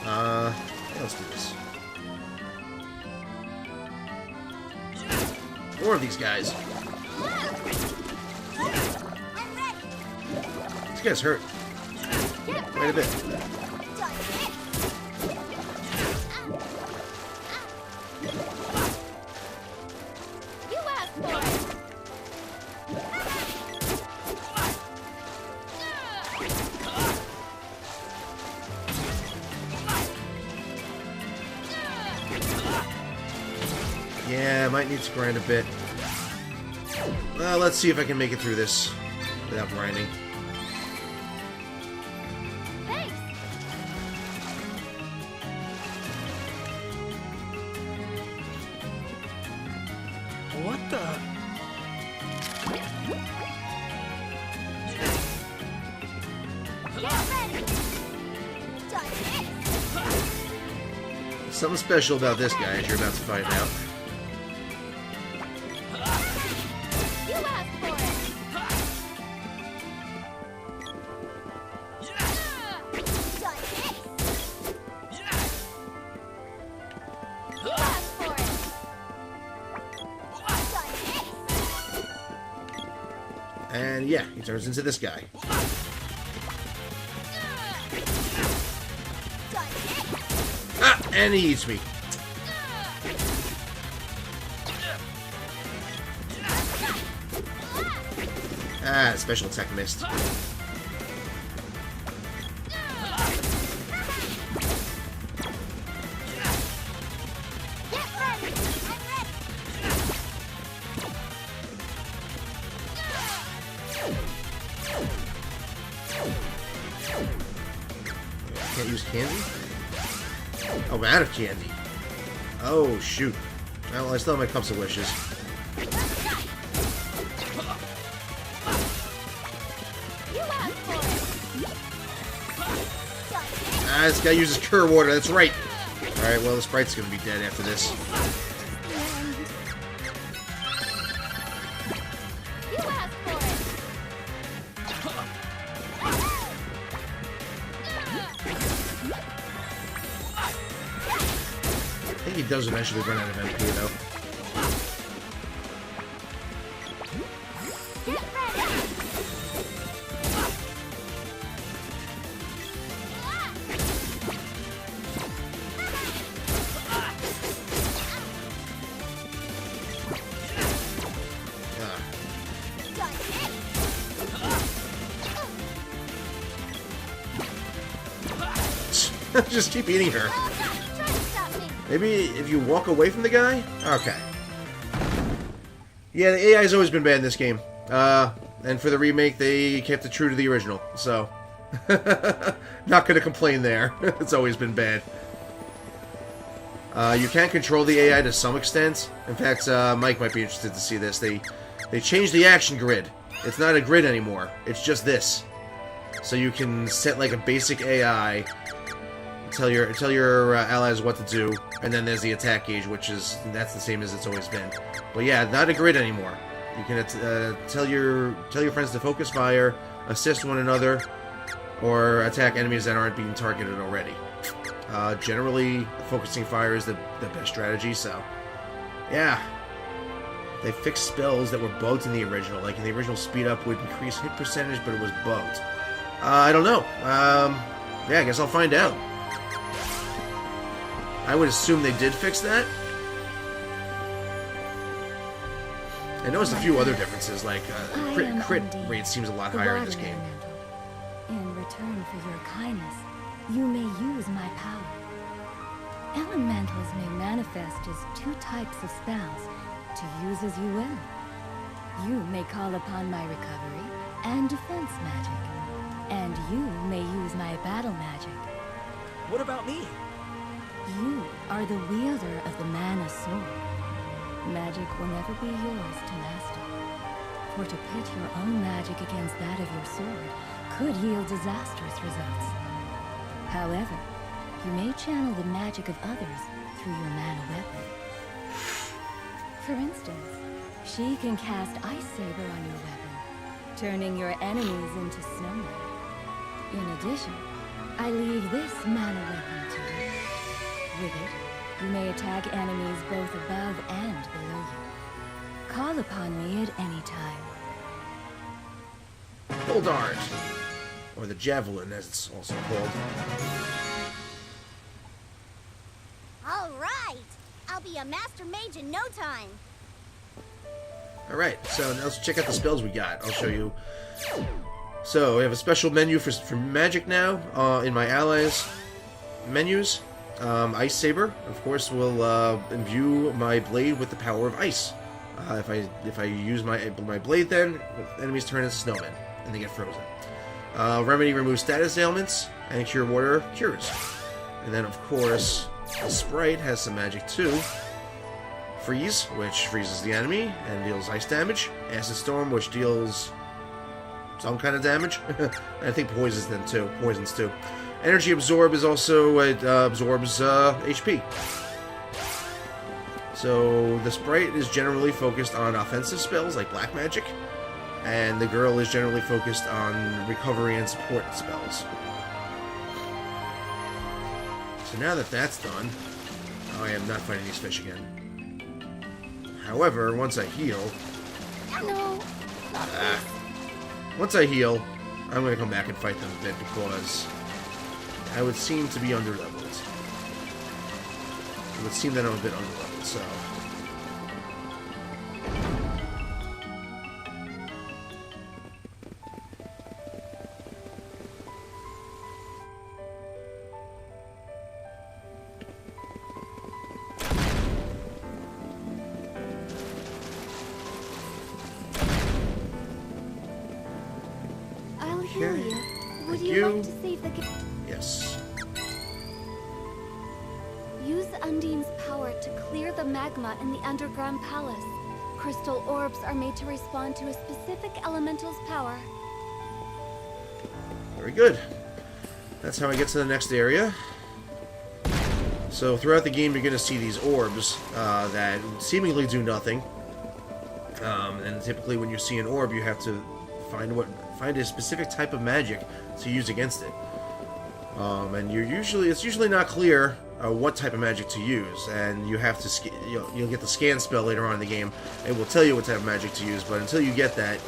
good. Let's do this. More of these guys. These guys hurt. Quite a bit. You asked for it. Yeah, I might need to grind a bit. Well, let's see if I can make it through this without grinding. Thanks. What the? Get ready. Something special about this guy, as you're about to find out. You asked for it. You asked for it. And yeah, he turns into this guy. Ah, and he eats me. Ah, special attack missed. Can't use candy? Oh, I'm out of candy. Oh, shoot. Well, I still have my cups of wishes. Ah, this guy uses cure water, that's right. Alright, well, the sprite's gonna be dead after this. I think he does eventually run out of MP, though. Just keep eating her. Maybe if you walk away from the guy? Okay. Yeah, the AI's always been bad in this game. And for the remake, they kept it true to the original. So, not gonna complain there. It's always been bad. You can control the AI to some extent. In fact, Mike might be interested to see this. They changed the action grid. It's not a grid anymore. It's just this. So you can set like a basic AI, tell your allies what to do, and then there's the attack gauge, that's the same as it's always been. But yeah, not a grid anymore. You can tell your friends to focus fire, assist one another, or attack enemies that aren't being targeted already. Generally, focusing fire is the best strategy. So yeah, they fixed spells that were bugged in the original. Like in the original, speed up would increase hit percentage, but it was bugged. I don't know. Yeah, I guess I'll find out. I would assume they did fix that. I noticed a few other differences, like crit rate seems a lot higher in this game. In return for your kindness, you may use my power. Elementals may manifest as two types of spells, to use as you will. You may call upon my recovery and defense magic, and you may use my battle magic. What about me? You are the wielder of the mana sword. Magic will never be yours to master. For to pit your own magic against that of your sword could yield disastrous results. However, you may channel the magic of others through your mana weapon. For instance, she can cast Ice Saber on your weapon, turning your enemies into snowmen. In addition, I leave this mana weapon to you. With it, you may attack enemies both above and below you. Call upon me at any time. Full dart, or the javelin, as it's also called. All right, I'll be a master mage in no time. All right, so now let's check out the spells we got. I'll show you. So we have a special menu for magic now in my allies menus. Ice Saber, of course, will imbue my blade with the power of ice. If I use my blade, then enemies turn into snowmen and they get frozen. Remedy removes status ailments, and Cure Water cures. And then, of course, the Sprite has some magic too. Freeze, which freezes the enemy and deals ice damage. Acid Storm, which deals some kind of damage. And I think poisons too. Energy Absorb is also absorbs HP. So the Sprite is generally focused on offensive spells like Black Magic, and the girl is generally focused on recovery and support spells. So now that that's done, I am not fighting these fish again. However, once I heal... No. once I heal, I'm going to come back and fight them a bit because I would seem to be underleveled. It would seem that I'm a bit underleveled, so... I'll heal you. Would Thank you you. like to save the game? Yes. Use Undine's power to clear the magma in the underground palace. Crystal orbs are made to respond to a specific elemental's power. Very good. That's how I get to the next area. So throughout the game, you're going to see these orbs that seemingly do nothing. And typically, when you see an orb, you have to find a specific type of magic to use against it. And it's usually not clear what type of magic to use, and you have to you'll get the scan spell later on in the game. It will tell you what type of magic to use, but until you get that,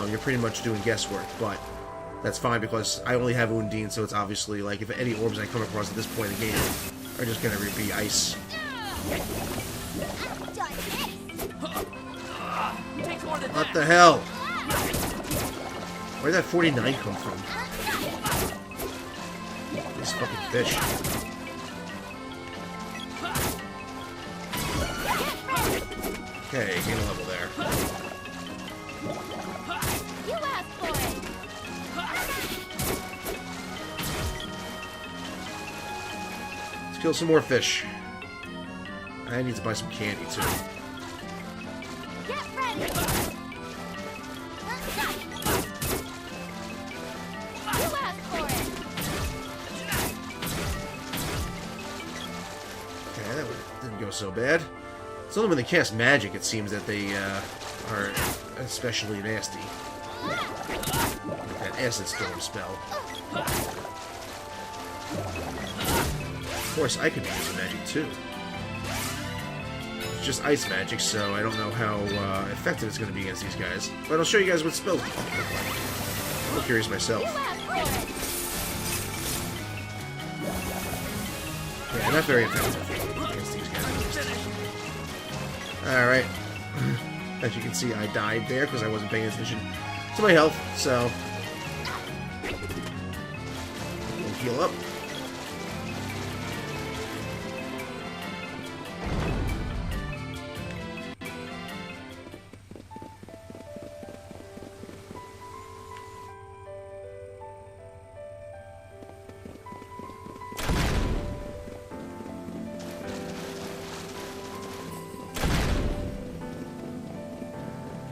you're pretty much doing guesswork. But that's fine because I only have Undine, so it's obviously like if any orbs I come across at this point in the game are just gonna be ice. What the hell? Where'd that 49 come from? These fucking fish. Okay, gain a level there. You asked for it. Let's kill some more fish. I need to buy some candy too. Get ready. You asked for it. Okay, that didn't go so bad. It's only when they cast magic, it seems, that they are especially nasty. Like that acid storm spell. Of course, I could be using magic too. It's just ice magic, so I don't know how effective it's going to be against these guys. But I'll show you guys what spells look like. I'm curious myself. Yeah, not very effective against these guys. Alright. As you can see, I died there because I wasn't paying attention to my health, so... We'll heal up.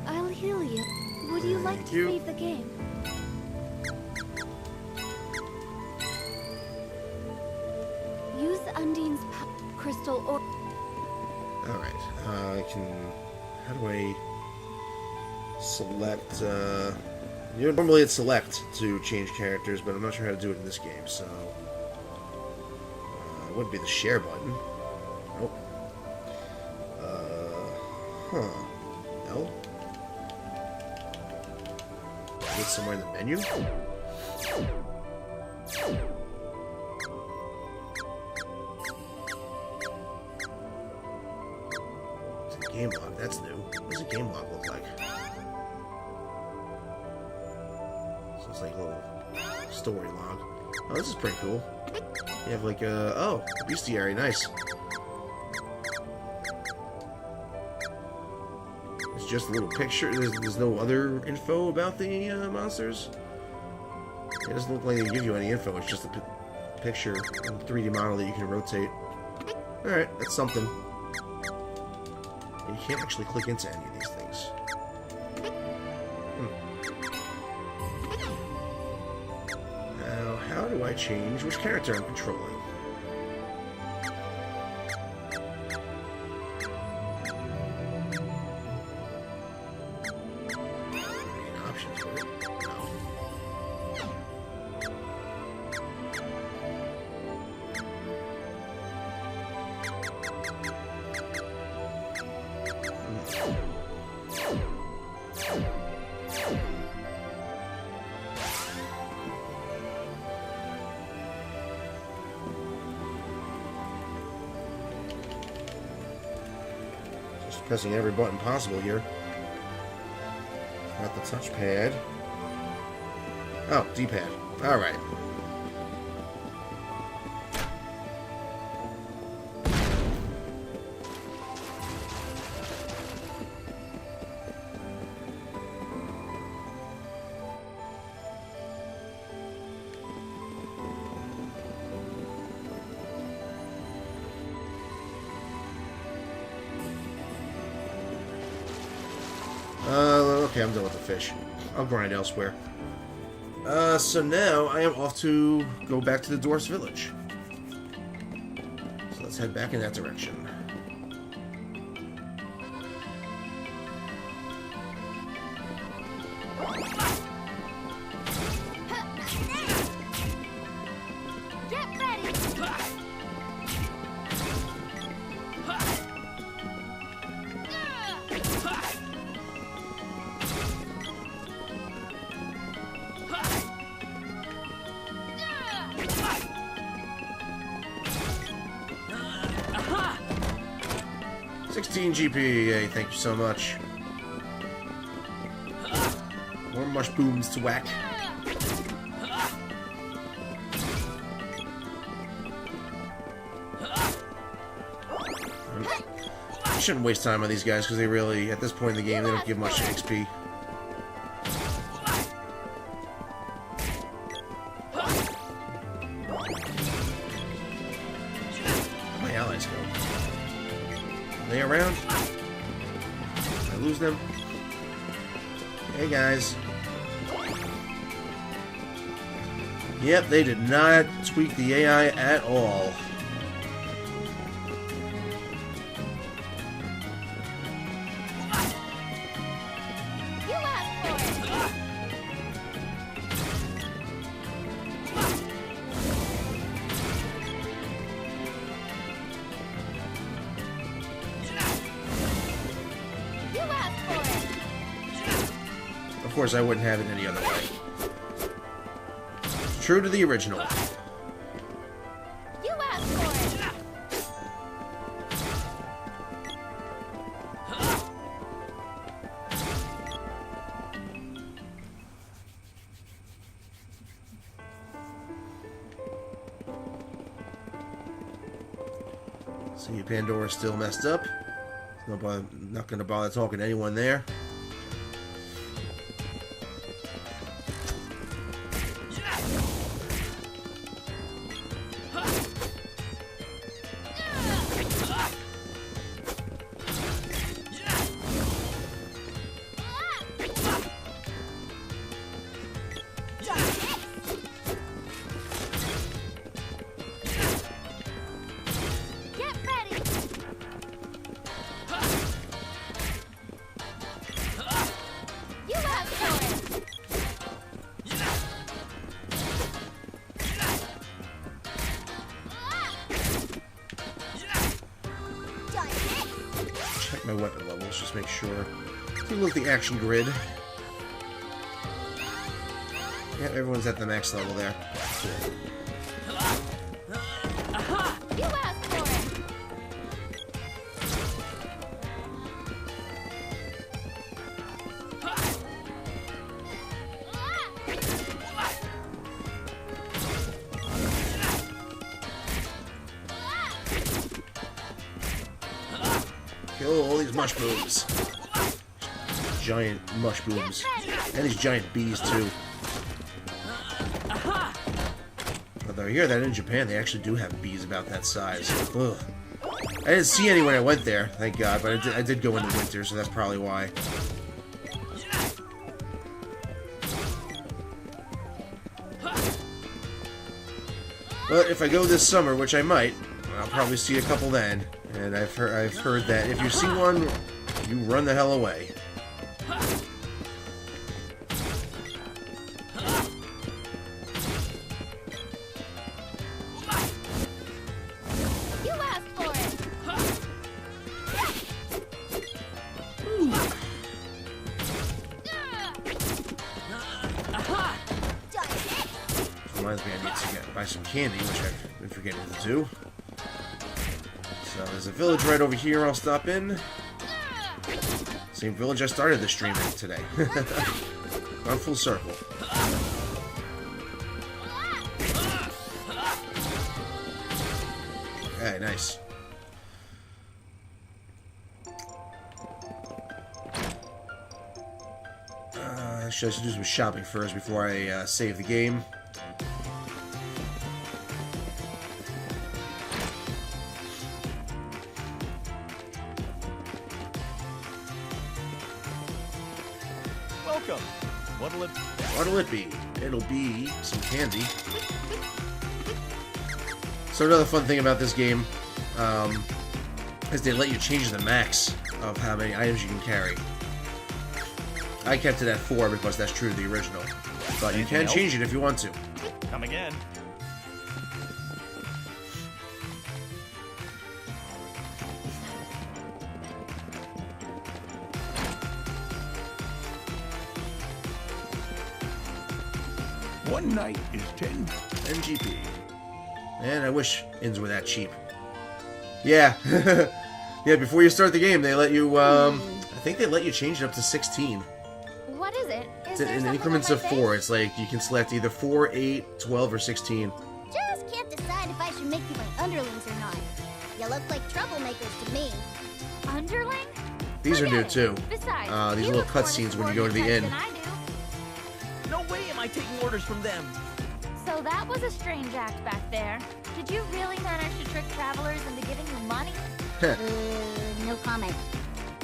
I'll heal you. Would you like to save the game? Use Undine's crystal or... Alright, I can... How do I... Select, normally it's select to change characters, but I'm not sure how to do it in this game, so... it wouldn't be the share button. Nope. Huh. No? Is it somewhere in the menu? It's a game log, that's new. What does a game log look like? So it's like a little story log. Oh, this is pretty cool. You have like a... Oh, bestiary, nice. It's just a little picture. There's no other info about the monsters. It doesn't look like they give you any info. It's just a picture, a 3D model that you can rotate. Alright, that's something. You can't actually click into any of these things. Now, how do I change which character I'm controlling? Options, right? No. Pressing every button possible here. Got the touchpad. Oh, D-pad. Alright. Okay, I'm done with the fish. I'll grind elsewhere. So now I am off to go back to the Dwarf's village. So let's head back in that direction. Get ready! 16 GP, yay, thank you so much. More mush booms to whack. I shouldn't waste time on these guys because they really, at this point in the game, they don't give much XP. My allies go. Are they around? I lose them? Hey guys. Yep, they did not tweak the AI at all. Of course, I wouldn't have it any other way. True to the original. You asked for it. See, Pandora's still messed up. Not going to bother talking to anyone there. Check my weapon levels, just make sure. Take a look at the action grid. Yeah, everyone's at the max level there. You asked for it. Kill all these mush booms. Giant mush booms. And these giant bees, too. Although I hear that in Japan, they actually do have bees about that size. Ugh. I didn't see any when I went there, thank God, but I did go in the winter, so that's probably why. But if I go this summer, which I might, I'll probably see a couple then. And I've heard that if you see one, you run the hell away. You asked for it. Reminds me I need to buy some candy, which I've been forgetting to do. So there's a village right over here I'll stop in. Same village I started the stream in today. Gone full circle. Okay, nice. Actually, I should do some shopping first before I save the game. Welcome. What'll it be? It'll be some candy. So another fun thing about this game is they let you change the max of how many items you can carry. I kept it at 4 because that's true to the original. But you can change it if you want to. Come again. One night is 10 GP. Man, I wish inns were that cheap. Yeah. Yeah, before you start the game, they let you, I think they let you change it up to 16. What is it? Is It's in increments of 4. It's like you can select either 4, 8, 12, or 16. Just can't decide if I should make you my underlings or not. You look like troublemakers to me. Underling? These are new too. Besides, these you little look more cutscenes when you go to the insubordinate inn. than I do. No way am I taking orders from them. So that was a strange act back there. Did you really manage to trick travelers into giving you money? No comment.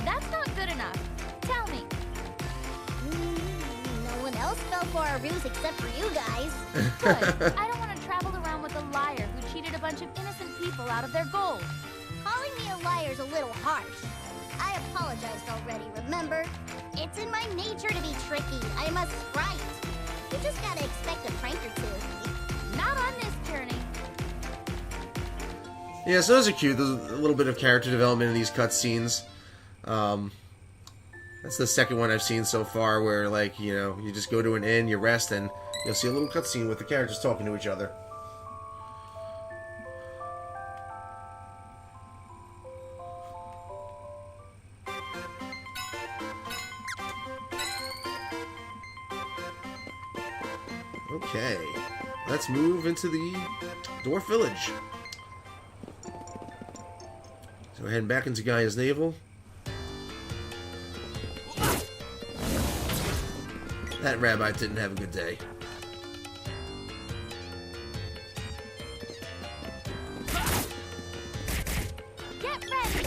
That's not good enough. Tell me. No one else fell for our ruse except for you guys. Good. I don't want to travel around with a liar who cheated a bunch of innocent people out of their gold. Calling me a liar's a little harsh. I apologized already, remember? It's in my nature to be tricky. I'm a sprite. You just gotta expect a prank or two. Not on this journey. Yeah, so those are cute. There's a little bit of character development in these cutscenes. That's the second one I've seen so far where, like, you know, you just go to an inn, you rest, and you'll see a little cutscene with the characters talking to each other. Okay, let's move into the Dwarf Village. So we're heading back into Gaia's Navel. That rabbi didn't have a good day. Get ready.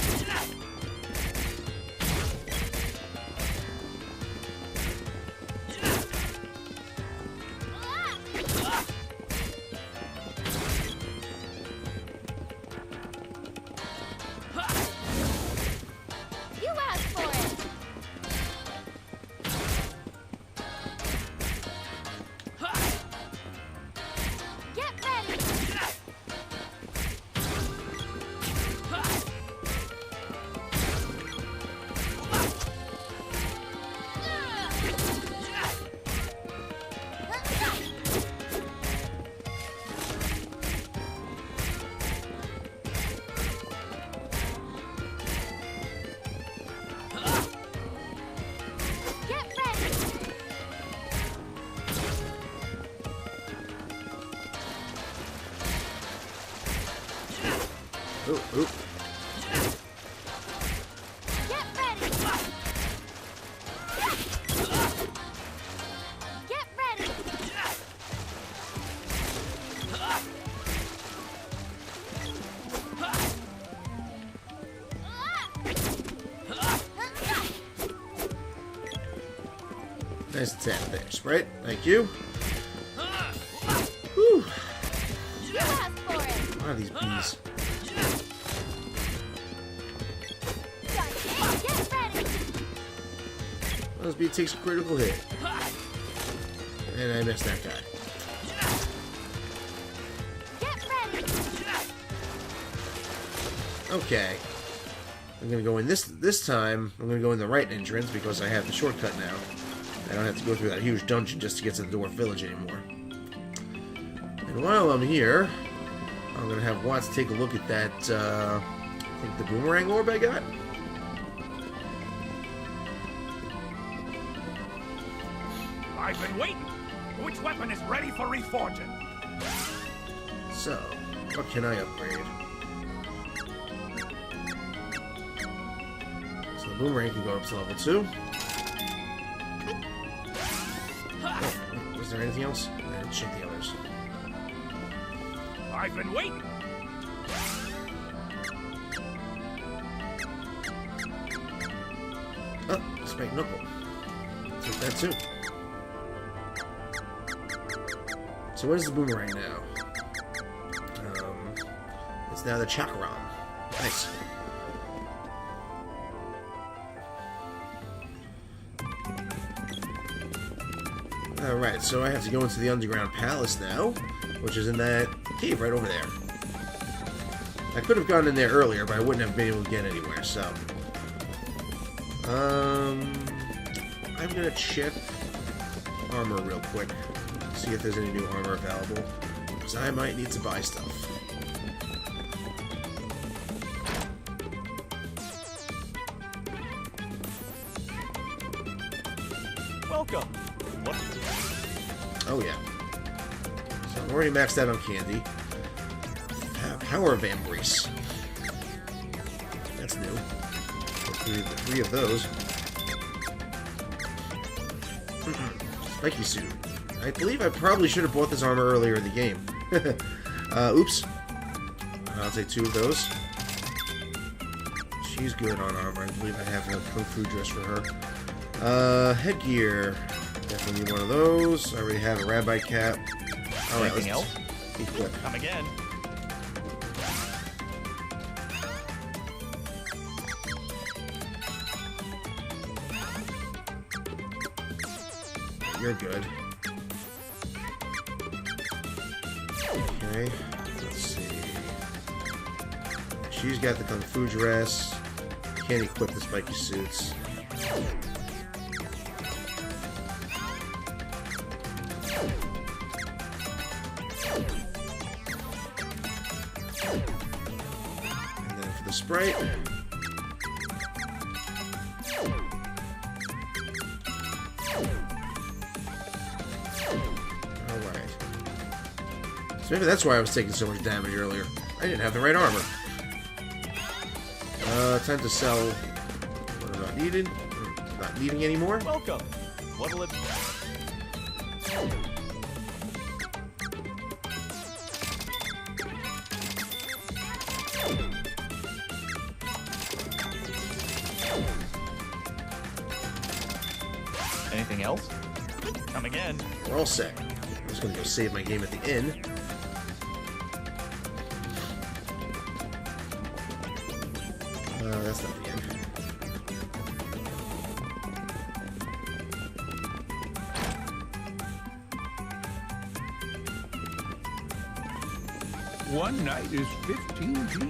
You asked for it. Get ready. Get ready. Ooh, ooh. Get ready. Get ready. Nice attack there, Sprite. Thank you. Whew. You asked for it. A lot of these bees. Get ready. This bee takes a critical hit. And I missed that guy. Get ready. Okay. I'm gonna go in this time. I'm gonna go in the right entrance because I have the shortcut now. I don't have to go through that huge dungeon just to get to the Dwarf Village anymore. And while I'm here, I'm gonna have Watts take a look at that. I think the boomerang orb I got. I've been waiting. Which weapon is ready for reforging? So, what can I upgrade? So the boomerang can go up to level 2. Oh, was there anything else? I didn't check the others. I've been waiting. Oh, Spike Knuckle. Take that too. So what is the boomerang now? It's now the Chakram. Nice. Alright, so I have to go into the underground palace now, which is in that cave right over there. I could have gone in there earlier, but I wouldn't have been able to get anywhere, so... I'm gonna check armor real quick. See if there's any new armor available. Because I might need to buy stuff. Welcome. What? Oh yeah. So I'm already maxed out on candy. Power Vambrace. That's new. Three of those. Spiky suit. I believe I probably should have bought this armor earlier in the game. Oops. I'll take 2 of those. She's good on armor. I believe I have a kung fu dress for her. Headgear. Definitely need one of those. I already have a rabbi cap. Alright, Anything else? Equip. Come again. You're good. Okay, let's see. She's got the kung fu dress. Can't equip the spiky suits. And then for the Sprite. So maybe that's why I was taking so much damage earlier. I didn't have the right armor. Time to sell what I'm not needed. Not needing anymore. Welcome. What'll it be? Anything else? Come again. We're all set. I'm just gonna go save my game at the inn. That's not the end. One night is 15 people.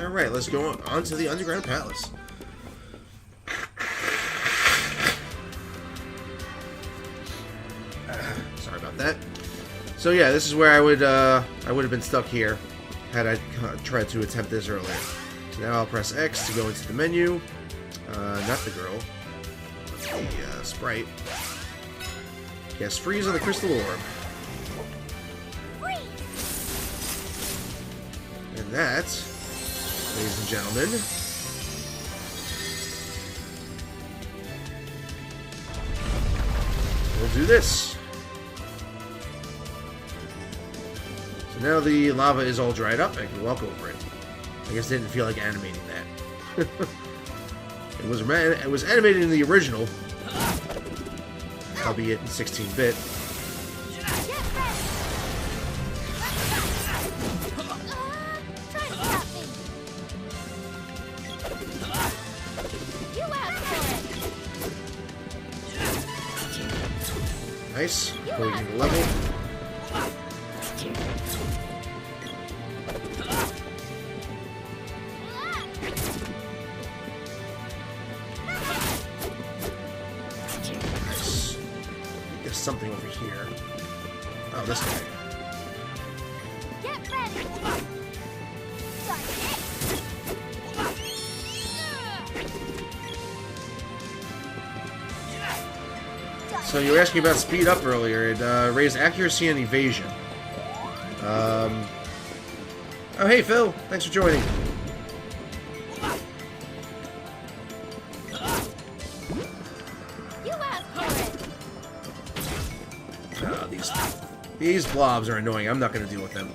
Alright, let's go on to the underground palace. Sorry about that. So yeah, this is where I would have been stuck here had I tried to attempt this earlier. So now I'll press X to go into the menu. Not the girl. The Sprite. Yes, freeze on the crystal orb. And that, ladies and gentlemen, we'll do this. So now the lava is all dried up. I can walk over it. I guess I didn't feel like animating that. It was animated in the original, albeit in 16-bit. Nice. Going to level. Nice. something over here. Oh, this guy. Get ready! So you were asking about speed up earlier. It raised accuracy and evasion. Oh, hey, Phil. Thanks for joining. You asked for it! These blobs are annoying. I'm not going to deal with them.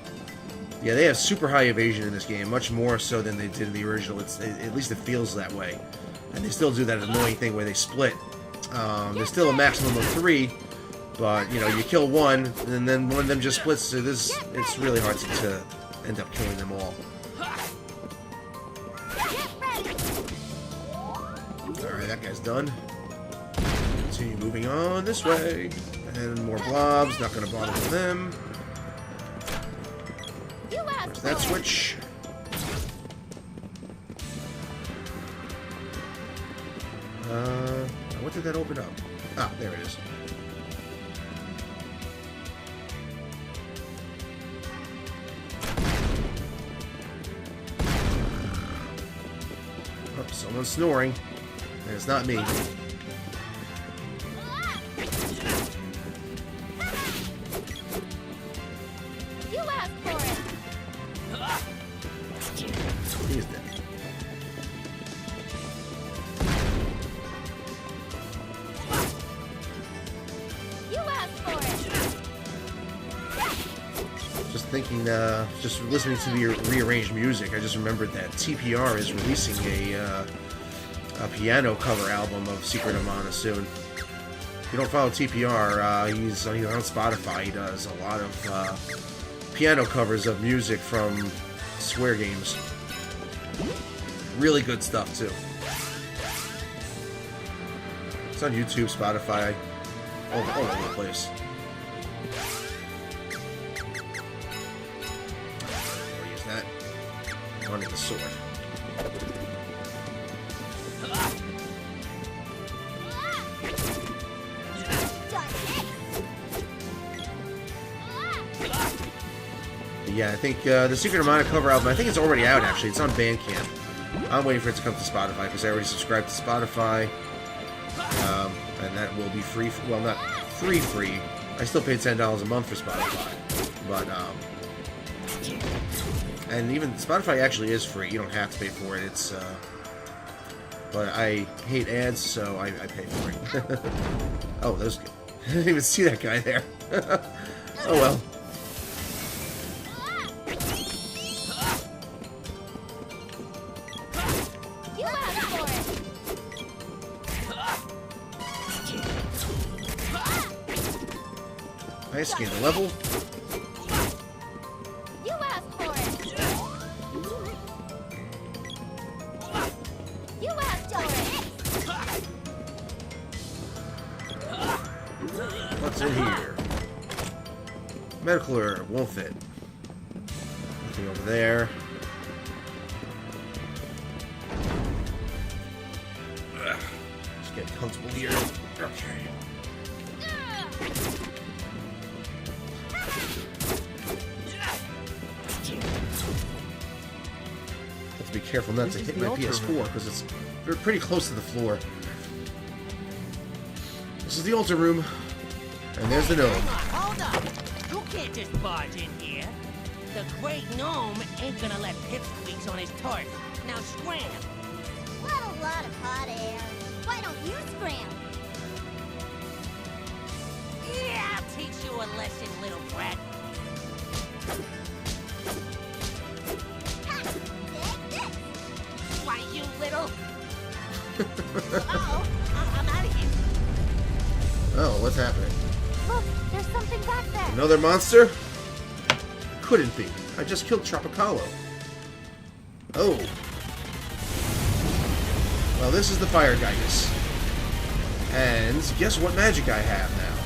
Yeah, they have super high evasion in this game, much more so than they did in the original. At least it feels that way. And they still do that annoying thing where they split. There's still a maximum of 3, but, you know, you kill one, and then one of them just splits, so it's really hard to end up killing them all. Alright, that guy's done. Continue moving on this way. And more blobs, not going to bother with them. Where's that switch? What did that open up? Ah, there it is. Oh, someone's snoring. And it's not me. You asked for it! He's dead. Thinking, just listening to the rearranged music, I just remembered that TPR is releasing a piano cover album of Secret of Mana soon. If you don't follow TPR, he's on Spotify. He does a lot of piano covers of music from Square games. Really good stuff, too. It's on YouTube, Spotify, all over the place. Wanted the sword. Yeah, I think the Secret of Mana cover album, I think it's already out, actually. It's on Bandcamp. I'm waiting for it to come to Spotify, because I already subscribed to Spotify. And that will be free. Well, not free. I still pay $10 a month for Spotify. But, and even Spotify actually is free. You don't have to pay for it. It's, but I hate ads, so I pay for it. Oh, those. I didn't even see that guy there. Oh well. You asked for it! I scanned the level. What's in here? Medical herb won't fit. Nothing over there. Ugh. Just get comfortable here. Okay. Have to be careful not to hit my PS4 because it's pretty close to the floor. This is the altar room. And there's the gnome. Hold up! You can't just barge in here. The great gnome ain't gonna let pipsqueaks on his turf. Now scram! What a lot of hot air. Why don't you scram? Yeah, I'll teach you a lesson, little brat. Ha! Take this! Why, you little... Uh-oh, I'm out of here. Oh, what's happening? Look, there's something back there. Another monster? Couldn't be. I just killed Tropicalo. Oh. Well, this is the fire guidance. And guess what magic I have now?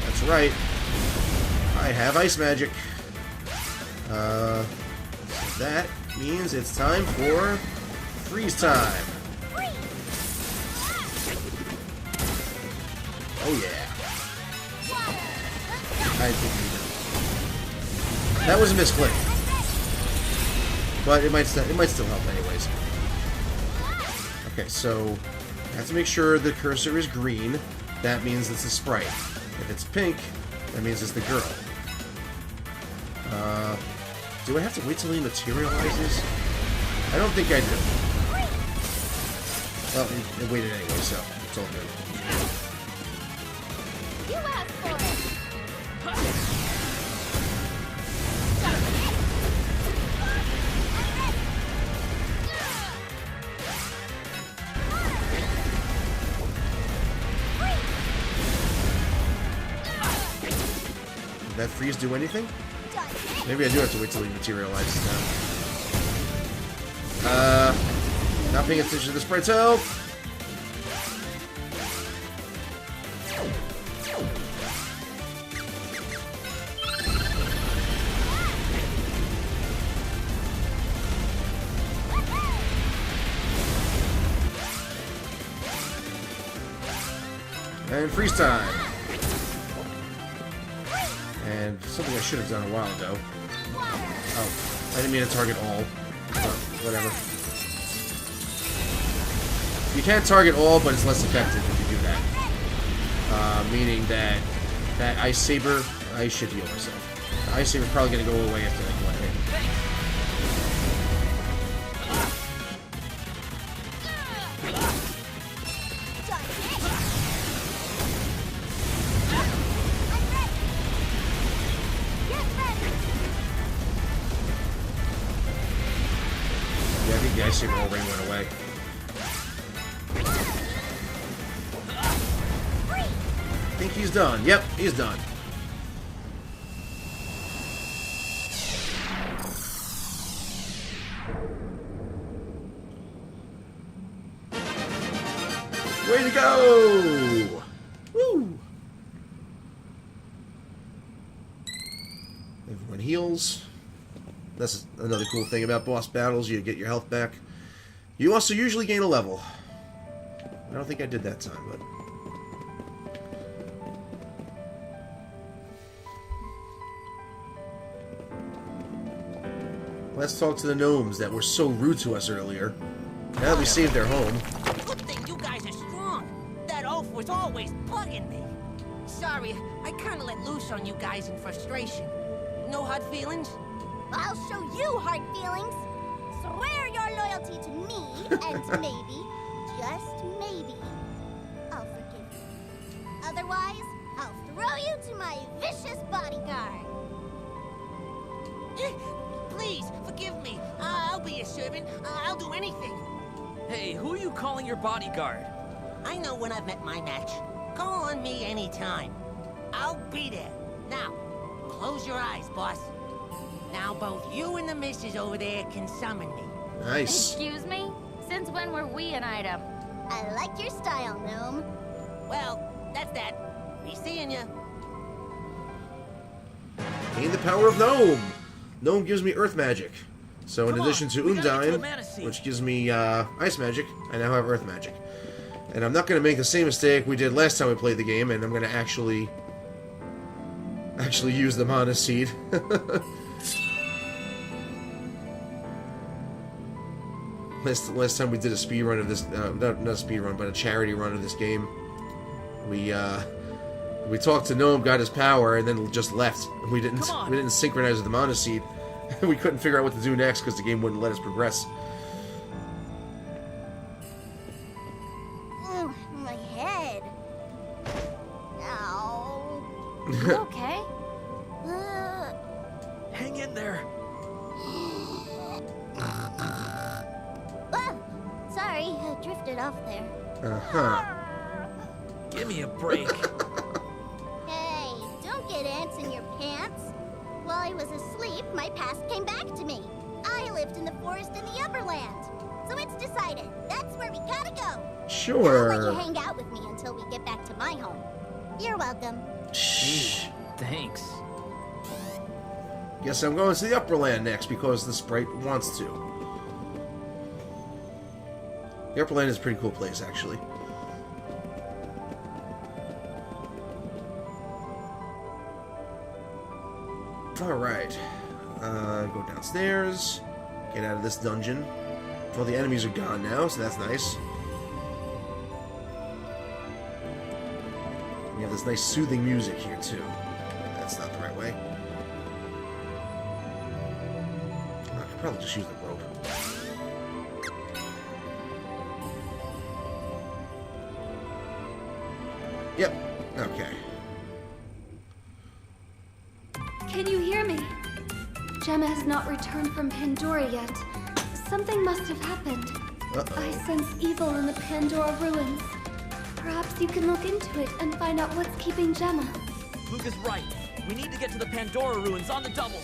That's right. I have ice magic. So that means it's time for freeze time. Freeze! 哦 Oh, yeah. I think we do. That was a misclick. But it might still help anyways. Okay, so I have to make sure the cursor is green. That means it's the sprite. If it's pink, that means it's the girl. Do I have to wait till he materializes? I don't think I do. Well, it waited anyway, so it's all good. You asked for it. Did that freeze do anything? Maybe I do have to wait till he materializes now. Not paying attention to the sprite's health. And freeze time. And something I should have done a while ago. Oh, I didn't mean to target all. But whatever. You can target all, but it's less effective if you do that. Meaning that Ice Saber, I should heal myself. The Ice Saber's probably going to go away after like one hit. Yeah, I think the Ice Saber already went away. I think he's done. Yep, he's done. Way to go! Woo! Everyone heals. That's another cool thing about boss battles. You get your health back. You also usually gain a level. I don't think I did that time, but... Let's talk to the gnomes that were so rude to us earlier. Now that we saved their home. Good thing you guys are strong. That oaf was always bugging me. Sorry, I kinda let loose on you guys in frustration. No hard feelings? I'll show you hard feelings. Swear your loyalty to me, and maybe, just maybe, I'll forgive you. Otherwise, I'll throw you to my vicious bodyguard. Please, forgive me. I'll be your servant. I'll do anything. Hey, who are you calling your bodyguard? I know when I've met my match. Call on me anytime. I'll be there. Now, close your eyes, boss. Now both you and the missus over there can summon me. Nice. Excuse me? Since when were we an item? I like your style, gnome. Well, that's that. Be seeing ya. Gain the power of Gnome. Gnome gives me Earth Magic. So in Come addition on, to we gotta get to the Undyne, mana seed. which gives me Ice Magic, I now have Earth Magic. And I'm not going to make the same mistake we did last time we played the game, and I'm going to actually use the Mana Seed. Last time we did a speed run of this, not a speed run, but a charity run of this game, we talked to Gnome, got his power, and then just left. We didn't synchronize with the Mana Seed. We couldn't figure out what to do next because the game wouldn't let us progress. My head. Ow. You okay? Hang in there. Sorry, I drifted off there. Uh-huh. Give me a break. Hey, don't get ants in your pants. While I was asleep, my past came back to me. I lived in the forest in the Upperland. So it's decided. That's where we gotta go. Sure. I'll let you hang out with me until we get back to my home. You're welcome. Shh. Thanks. Guess I'm going to the Upperland next because the sprite wants to. The Upperland is a pretty cool place, actually. Alright. Go downstairs. Get out of this dungeon. All the enemies are gone now, so that's nice. We have this nice soothing music here, too. That's not the right way. I could probably just use the rope. Yep. Okay. Can you hear me? Gemma has not returned from Pandora yet. Something must have happened. I sense evil in the Pandora ruins. Perhaps you can look into it and find out what's keeping Gemma. Luke is right. We need to get to the Pandora ruins on the double.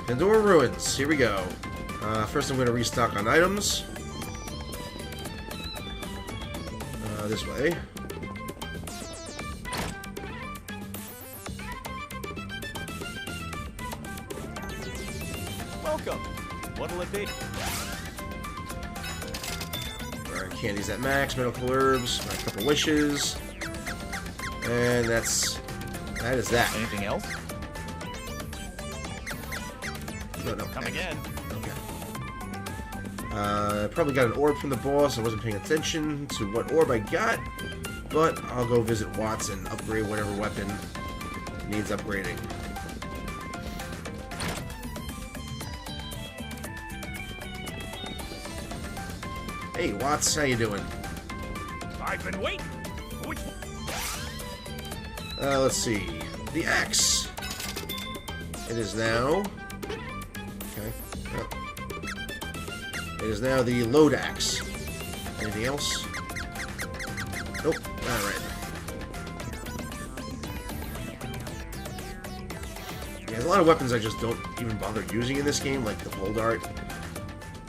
Pandora ruins. Here we go. First I'm going to restock on items. This way. Welcome. What'll it be? Alright, candies at max, medical herbs, a couple wishes. And that is that. Anything else? No. Come again. Okay. Probably got an orb from the boss. I wasn't paying attention to what orb I got, but I'll go visit Watts and upgrade whatever weapon needs upgrading. Hey, Watts, how you doing? I've been waiting. Which... Let's see. The axe. It is now... Okay. Yep. It is now the load axe. Anything else? Nope. Alright. Yeah, there's a lot of weapons I just don't even bother using in this game, like the pole dart.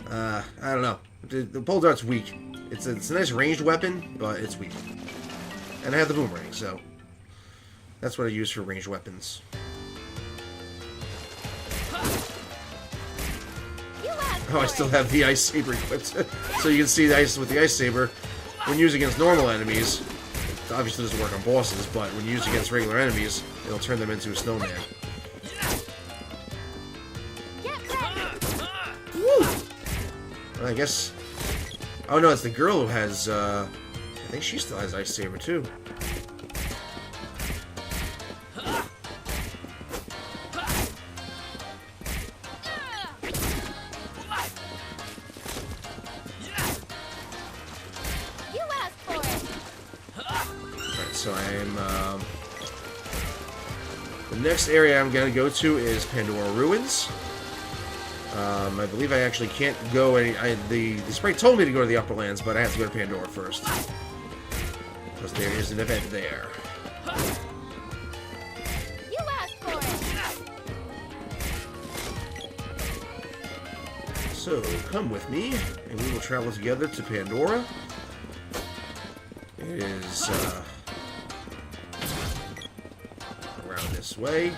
I don't know. The pole dart's weak. It's a nice ranged weapon, but it's weak. And I have the boomerang, so that's what I use for ranged weapons. Oh, I still have the ice saber equipped, so you can see the ice with the ice saber when used against normal enemies. It obviously doesn't work on bosses, but when used against regular enemies, it'll turn them into a snowman. I guess... Oh no, it's the girl who has, I think she still has Ice Saber, too. Alright, so I'm, the next area I'm gonna go to is Pandora Ruins. I believe I actually can't go any... the sprite told me to go to the Upper Lands, but I have to go to Pandora first. Because there is an event there. You asked for it. So, come with me, and we will travel together to Pandora. It is, around this way.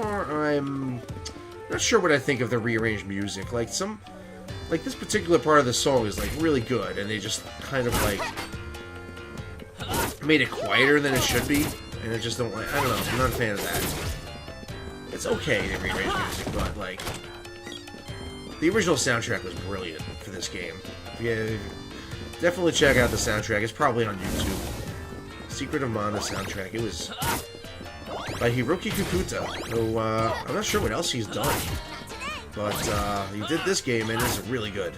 I'm not sure what I think of the rearranged music. Like this particular part of the song is like really good, and they just kind of like made it quieter than it should be, and I just don't like. I don't know. I'm not a fan of that. It's okay to rearrange music, but like the original soundtrack was brilliant for this game. Yeah, definitely check out the soundtrack. It's probably on YouTube. Secret of Mana soundtrack. It was by Hiroki Kikuta, who, I'm not sure what else he's done, but, he did this game, and it's really good.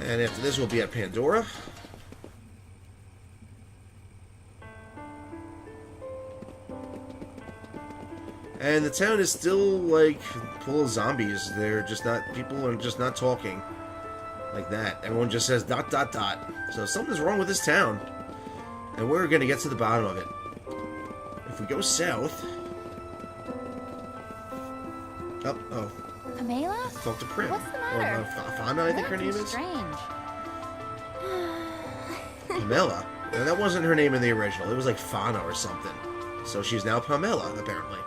And after this, we'll be at Pandora. And the town is still, like, full of zombies. They're just not... People are just not talking like that. Everyone just says ... So something's wrong with this town. And we're going to get to the bottom of it. If we go south... Oh. Pamela? Talk to Prim. What's the matter? Or Fauna, I think her name is. Strange. Pamela. No, that wasn't her name in the original. It was like Fauna or something. So she's now Pamela, apparently.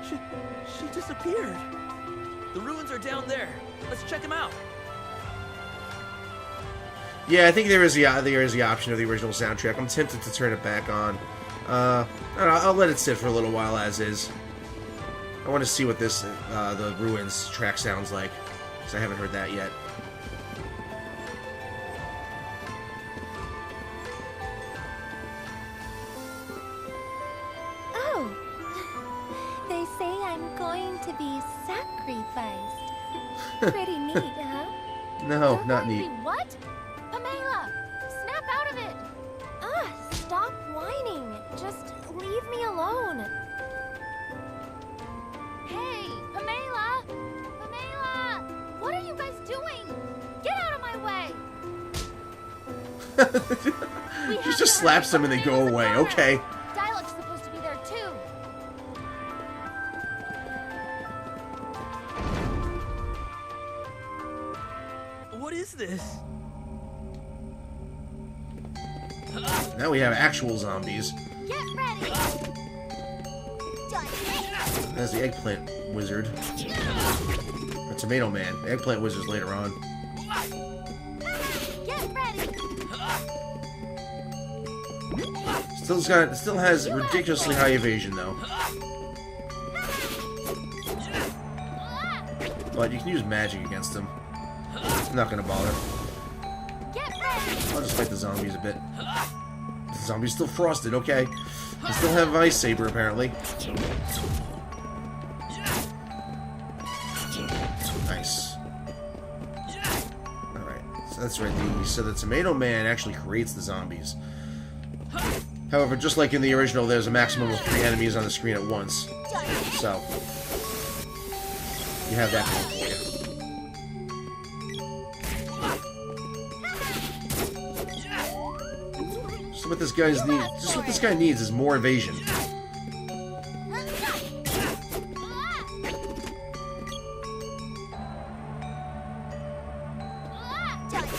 She disappeared. The ruins are down there. Let's check them out. Yeah, I think there is the option of the original soundtrack. I'm tempted to turn it back on. I don't know, I'll let it sit for a little while as is. I want to see what this the ruins track sounds like, because I haven't heard that yet. Oh, they say I'm going to be sacrificed. Pretty neat, huh? No, not neat. What? Pamela! Snap out of it! Stop whining. Just leave me alone. Hey, Pamela! Pamela! What are you guys doing? Get out of my way! She just slaps them and they go away. Okay. Dialog's supposed to be there too. What is this? Now we have actual zombies. Get ready! There's the eggplant wizard. The tomato man. The eggplant wizard's later on. Get ready! Still has ridiculously high evasion though. But you can use magic against him. I'm not gonna bother. I'll just fight the zombies a bit. The zombie's still frosted, okay. They still have Ice Saber apparently. Nice. Alright, so that's right. So the Tomato Man actually creates the zombies. However, just like in the original, there's a maximum of 3 enemies on the screen at once. So, you have that going for you. Just what this guy needs is more evasion.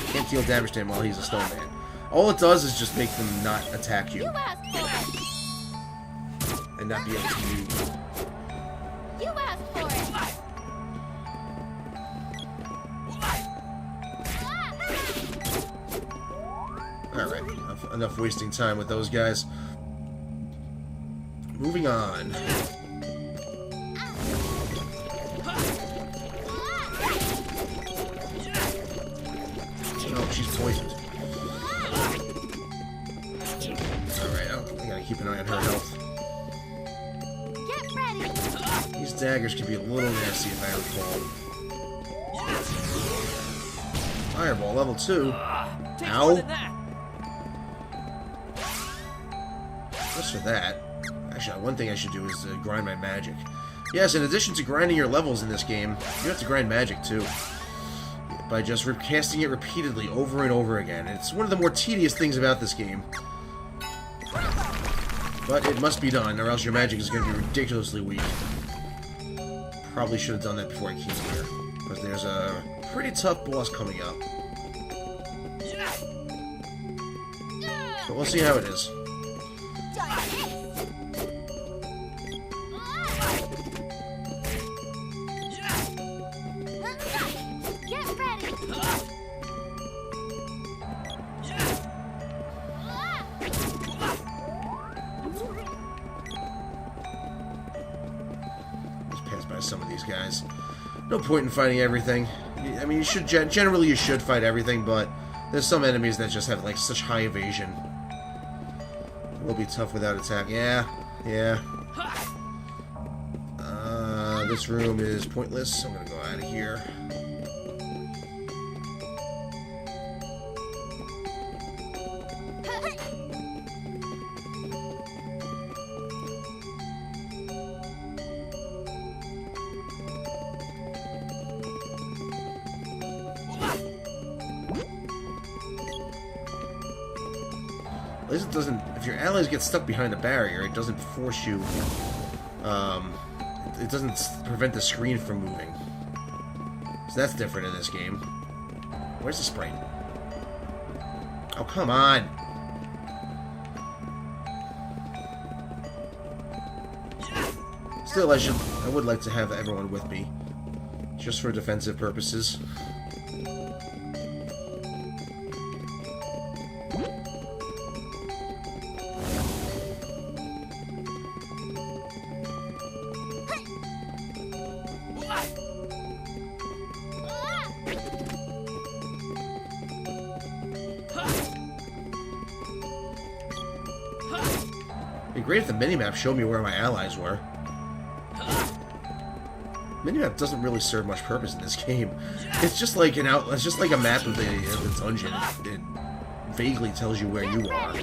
Can't deal damage to him while he's a snowman. All it does is just make them not attack you. And not be able to move. You asked for it! Alright, enough wasting time with those guys. Moving on. Oh, she's poisoned. Alright, I gotta keep an eye on her health. Get ready! These daggers can be a little nasty if I recall. Fireball, level 2. Ow! Just for that. Actually, one thing I should do is grind my magic. Yes, in addition to grinding your levels in this game, you have to grind magic too. By just casting it repeatedly over and over again. It's one of the more tedious things about this game. But it must be done, or else your magic is going to be ridiculously weak. Probably should have done that before I came here. Because there's a pretty tough boss coming up. But we'll see how it is. Get ready! Let's pass by some of these guys. No point in fighting everything. I mean, you should generally you should fight everything, but there's some enemies that just have like such high evasion. It will be tough without attack. Yeah. This room is pointless. I'm gonna go out of here. At least it doesn't... If your allies get stuck behind a barrier, it doesn't force you... it doesn't prevent the screen from moving. So that's different in this game. Where's the sprite? Oh, come on! Still, I would like to have everyone with me. Just for defensive purposes. It'd be great if the minimap showed me where my allies were. Minimap doesn't really serve much purpose in this game. It's just like it's just like a map of the dungeon. It vaguely tells you where you are.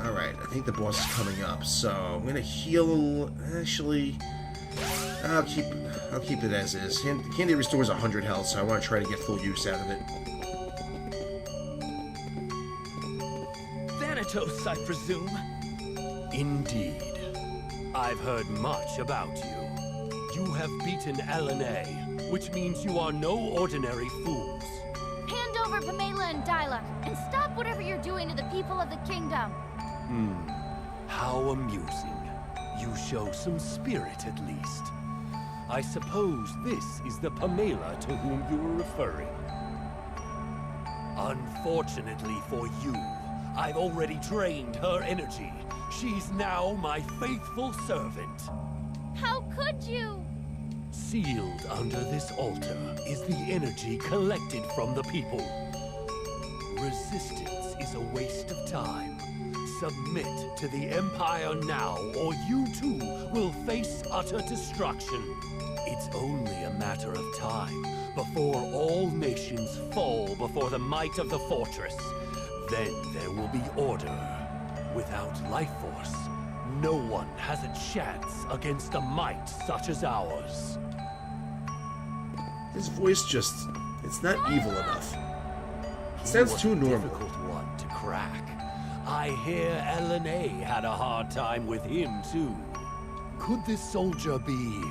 Alright, I think the boss is coming up, so I'm gonna heal. Actually, I'll keep it as is. Candy restores 100 health, so I want to try to get full use out of it. Thanatos, I presume. Indeed. I've heard much about you. You have beaten LNA, which means you are no ordinary fools. Hand over Pamela and Dyluck, and stop whatever you're doing to the people of the kingdom. How amusing. You show some spirit, at least. I suppose this is the Pamela to whom you were referring. Unfortunately for you, I've already drained her energy. She's now my faithful servant. How could you? Sealed under this altar is the energy collected from the people. Resistance is a waste of time. Submit to the Empire now, or you too will face utter destruction. It's only a matter of time before all nations fall before the might of the fortress. Then there will be order. Without life force, no one has a chance against a might such as ours. His voice just... it's not evil enough. It sounds too normal. Difficult one to crack. I hear LNA had a hard time with him too. Could this soldier be...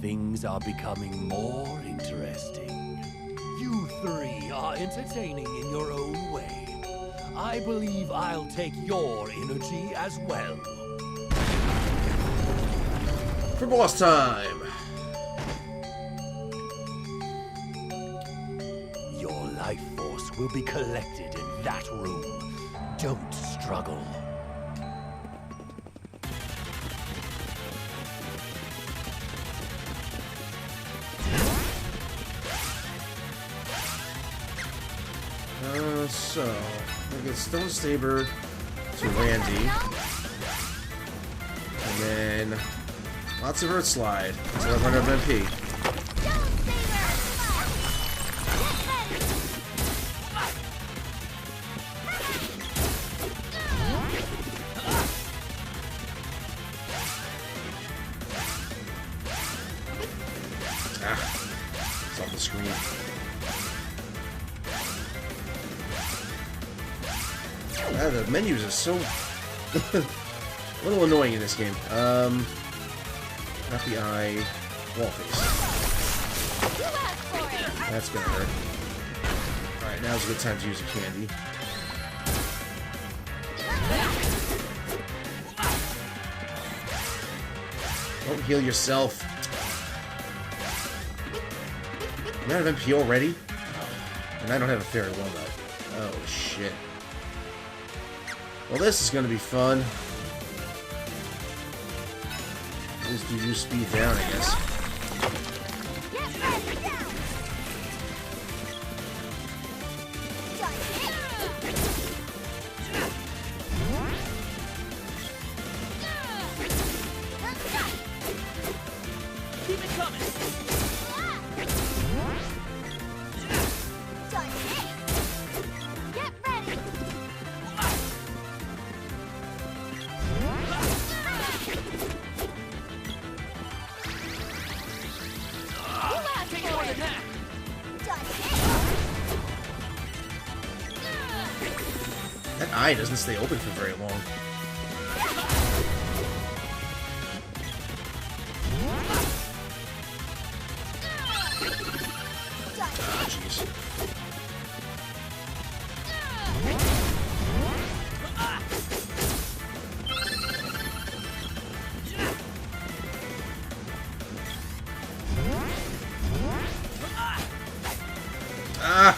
Things are becoming more interesting. You three are entertaining in your own way. I believe I'll take your energy as well. For boss time! Your life force will be collected in that room. Don't struggle. So, we'll get Stone Saber to Randy. And then lots of Earth Slide until I run out of MP. It's off the screen. The menus are so a little annoying in this game. Not the eye, wall face. That's gonna hurt. Alright, now's a good time to use a candy. Don't heal yourself. I'm out of MP already? And I don't have a fairy walnut. Oh shit. Well, this is going to be fun. Just do you speed down, I guess. Keep it coming. Get ready! Take more than that. That eye doesn't stay open for very long. Ah, jeez. Ah!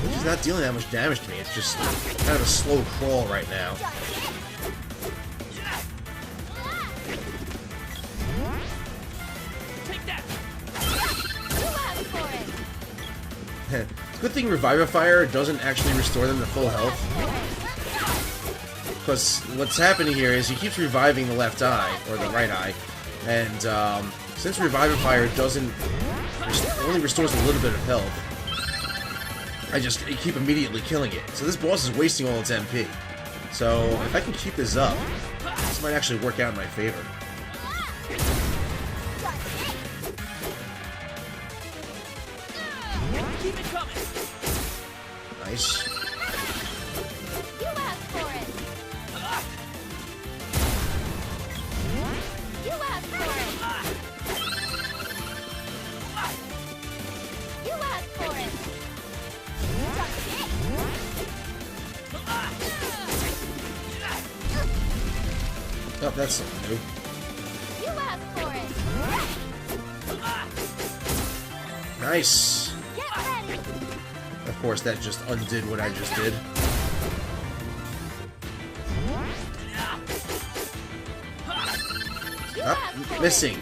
He's not dealing that much damage to me. It's just kind of a slow crawl right now. Take that. Good thing Revivifier doesn't actually restore them to full health. Because what's happening here is he keeps reviving the left eye, or the right eye, and since Revivifier only restores a little bit of health, I keep immediately killing it. So this boss is wasting all its MP. So if I can keep this up, this might actually work out in my favor. Keep it coming. Nice. You asked for it! You asked for it! You asked for it! Oh, that's something new. You asked for it! Nice. Get ready! Of course, that just undid what I just did. Oh, missing.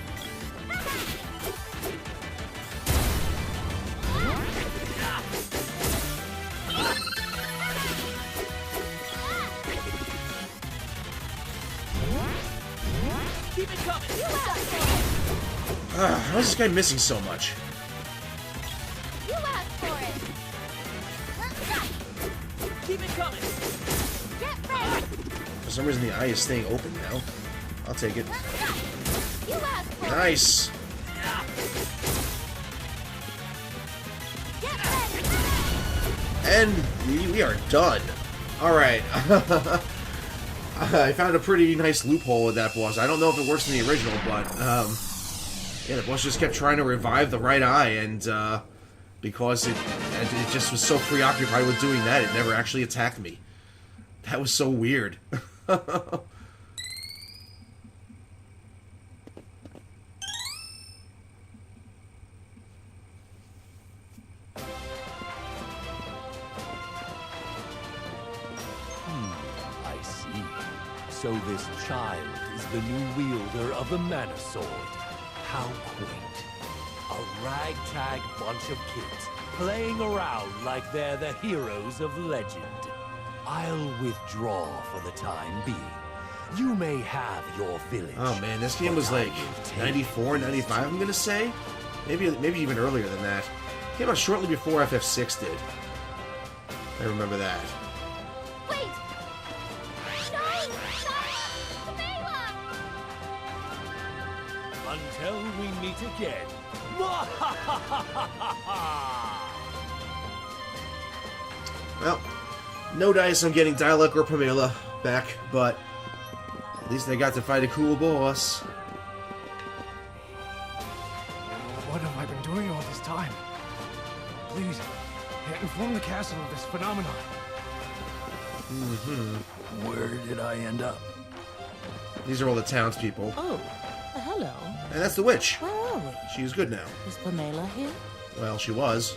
Keep it coming. How is this guy missing so much? You asked for it! Keep it coming. Get ready! For some reason, the eye is staying open now. I'll take it. You asked for it! Nice. Get ready! And we are done. Alright. I found a pretty nice loophole with that boss. I don't know if it works in the original, but yeah, the boss just kept trying to revive the right eye, and because it just was so preoccupied with doing that, it never actually attacked me. That was so weird. I see. So this child is the new wielder of the Mana Sword. How quaint. A ragtag bunch of kids playing around like they're the heroes of legend. I'll withdraw for the time being. You may have your village. Oh man, this game was like 94, 95, I'm gonna say? Maybe even earlier than that. Came out shortly before FF6 did. I remember that. Wait! No! Camila! Until we meet again. Well, no dice on getting Dialect or Pamela back, but at least I got to fight a cool boss. What have I been doing all this time? Please, inform the castle of this phenomenon. Where did I end up? These are all the townspeople. Oh, hello. And that's the witch. Where are we? She's good now. Is Pamela here? Well, she was.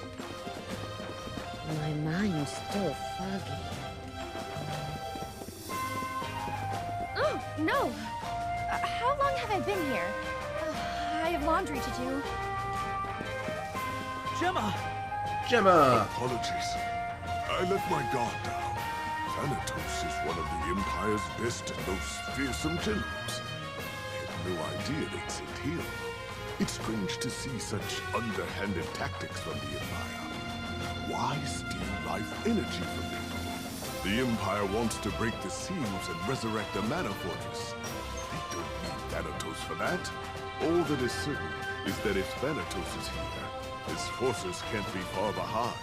My mind's still foggy. Oh, no! How long have I been here? I have laundry to do. Gemma! Gemma! Apologies. I let my guard down. Thanatos is one of the Empire's best and most fearsome generals. I had no idea they'd sent him. It's strange to see such underhanded tactics from the Empire. Why steal life energy from them? The Empire wants to break the seals and resurrect the Mana Fortress. They don't need Thanatos for that. All that is certain is that if Thanatos is here, his forces can't be far behind.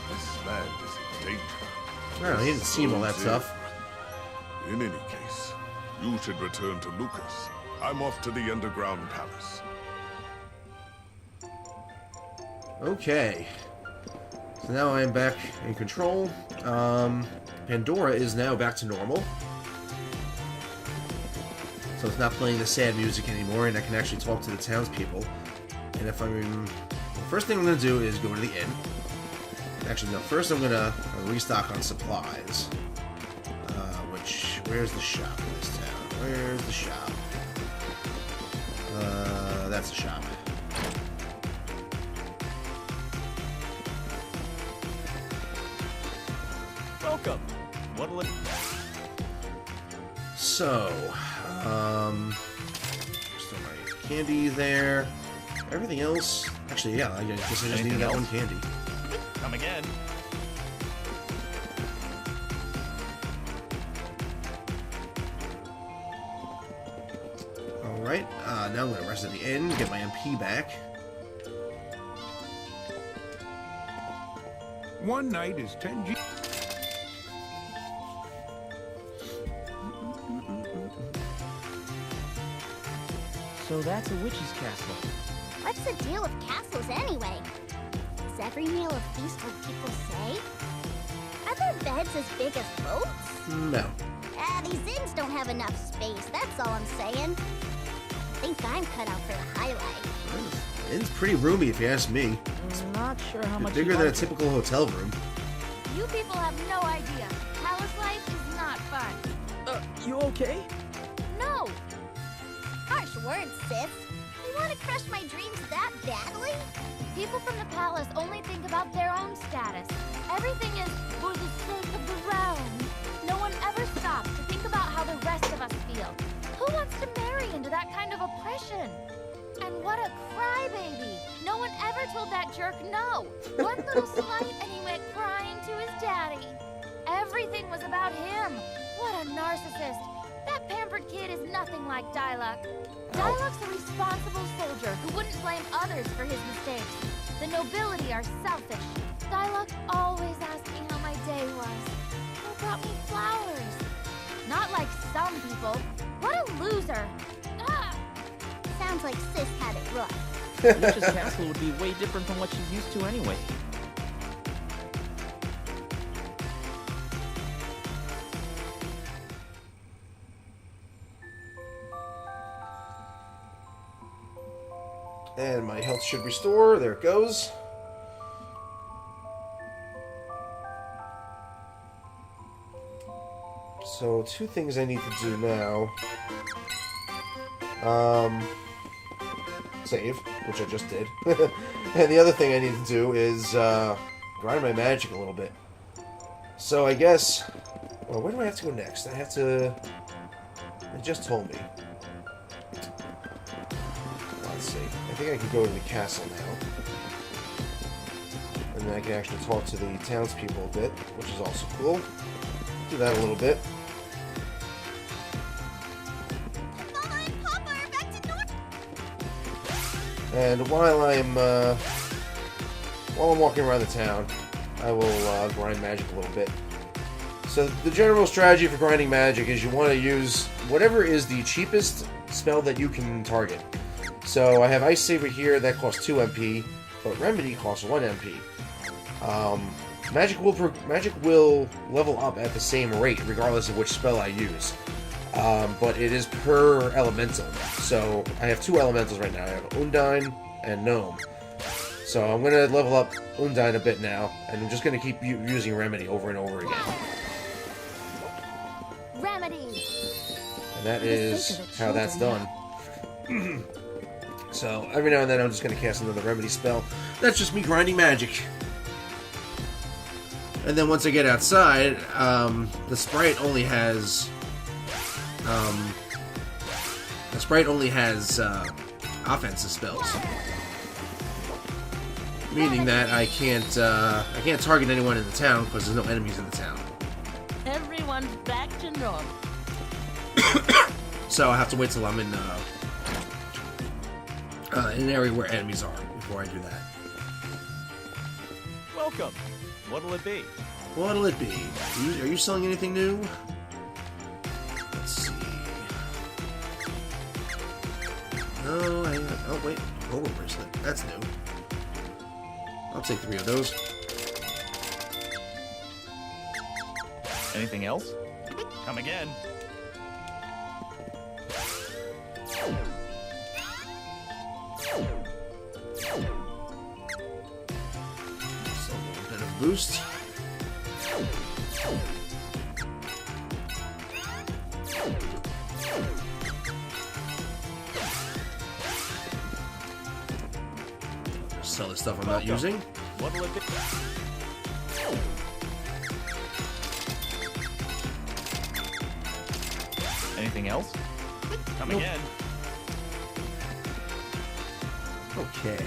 This land is in danger. Well, he didn't seem all that tough. In any case, you should return to Lucas. I'm off to the underground palace. Okay. So now I am back in control. Pandora is now back to normal. So it's not playing the sad music anymore, and I can actually talk to the townspeople. And if I'm... The first thing I'm going to do is go to the inn. Actually, no. First I'm going to restock on supplies. Which... Where's the shop in this town? Where's the shop? That's the shop. Welcome. What'll it... So, still my candy there. Everything else... Actually, yeah, I guess I just needed that one candy. Come again. Alright, now I'm going to rest at the inn, get my MP back. One night is 10 G. So that's a witch's castle. What's the deal with castles anyway? Is every meal a feast like people say? Are there beds as big as boats? No. These inns don't have enough space, that's all I'm saying. I think I'm cut out for the highlight. The inn's pretty roomy, if you ask me. I'm not sure how much Bigger than a typical hotel room. You people have no idea. Palace life is not fun. You okay? No. Harsh words, sis. You want to crush my dreams that badly? People from the palace only think about their own status. Everything is for the sake of the realm. No one ever stops to think about how the rest of us feel. Who wants to marry into that kind of oppression? And what a crybaby! No one ever told that jerk no. One little slight and he went crying to his daddy. Everything was about him. What a narcissist. That pampered kid is nothing like Diluc. Diluc's a responsible soldier who wouldn't blame others for his mistakes. The nobility are selfish. Diluc always asked me how my day was. He brought me flowers. Not like some people. What a loser. Ah! Sounds like sis had it rough. Witch's castle would be way different from what she's used to anyway. And my health should restore. There it goes. So, two things I need to do now. Save, which I just did. And the other thing I need to do is grind my magic a little bit. So I guess... Well, where do I have to go next? I have to... It just told me. Let's see. I think I can go to the castle now. And then I can actually talk to the townspeople a bit, which is also cool. Do that a little bit. And while I'm walking around the town, I will grind magic a little bit. So the general strategy for grinding magic is you want to use whatever is the cheapest spell that you can target. So I have Ice Saber here, that costs 2 MP, but Remedy costs 1 MP. Magic will level up at the same rate, regardless of which spell I use. But it is per elemental. So I have 2 elementals right now. I have Undine and Gnome. So I'm going to level up Undine a bit now, and I'm just going to keep using Remedy over and over again. Remedy. And that is how that's done. So every now and then I'm just going to cast another Remedy spell. That's just me grinding magic. And then once I get outside, the sprite only has offensive spells, meaning that I can't target anyone in the town because there's no enemies in the town. Everyone's back to normal. So I have to wait till I'm in an area where enemies are before I do that. Welcome. What'll it be? What'll it be? Are you selling anything new? Let's see. No, oh wait, Cobra bracelet. That's new. I'll take 3 of those. Anything else? Come again. Just a little bit of boost. Sell the stuff I'm not using. What'll it be? Anything else? Come again. Okay.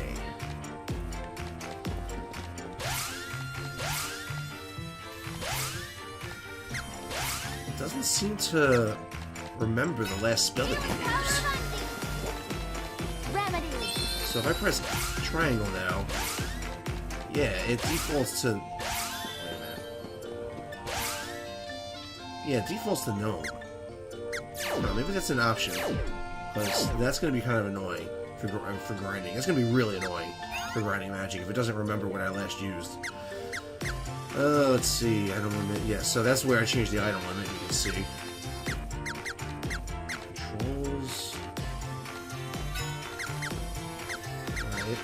It doesn't seem to remember the last spell that you used. So if I press triangle now, yeah, it defaults to... Wait a minute. Yeah, it defaults to gnome. No, maybe that's an option, because that's going to be kind of annoying for grinding. It's going to be really annoying for grinding magic if it doesn't remember what I last used. Let's see, item limit. Yeah, so that's where I changed the item limit, you can see. Controls. Alright.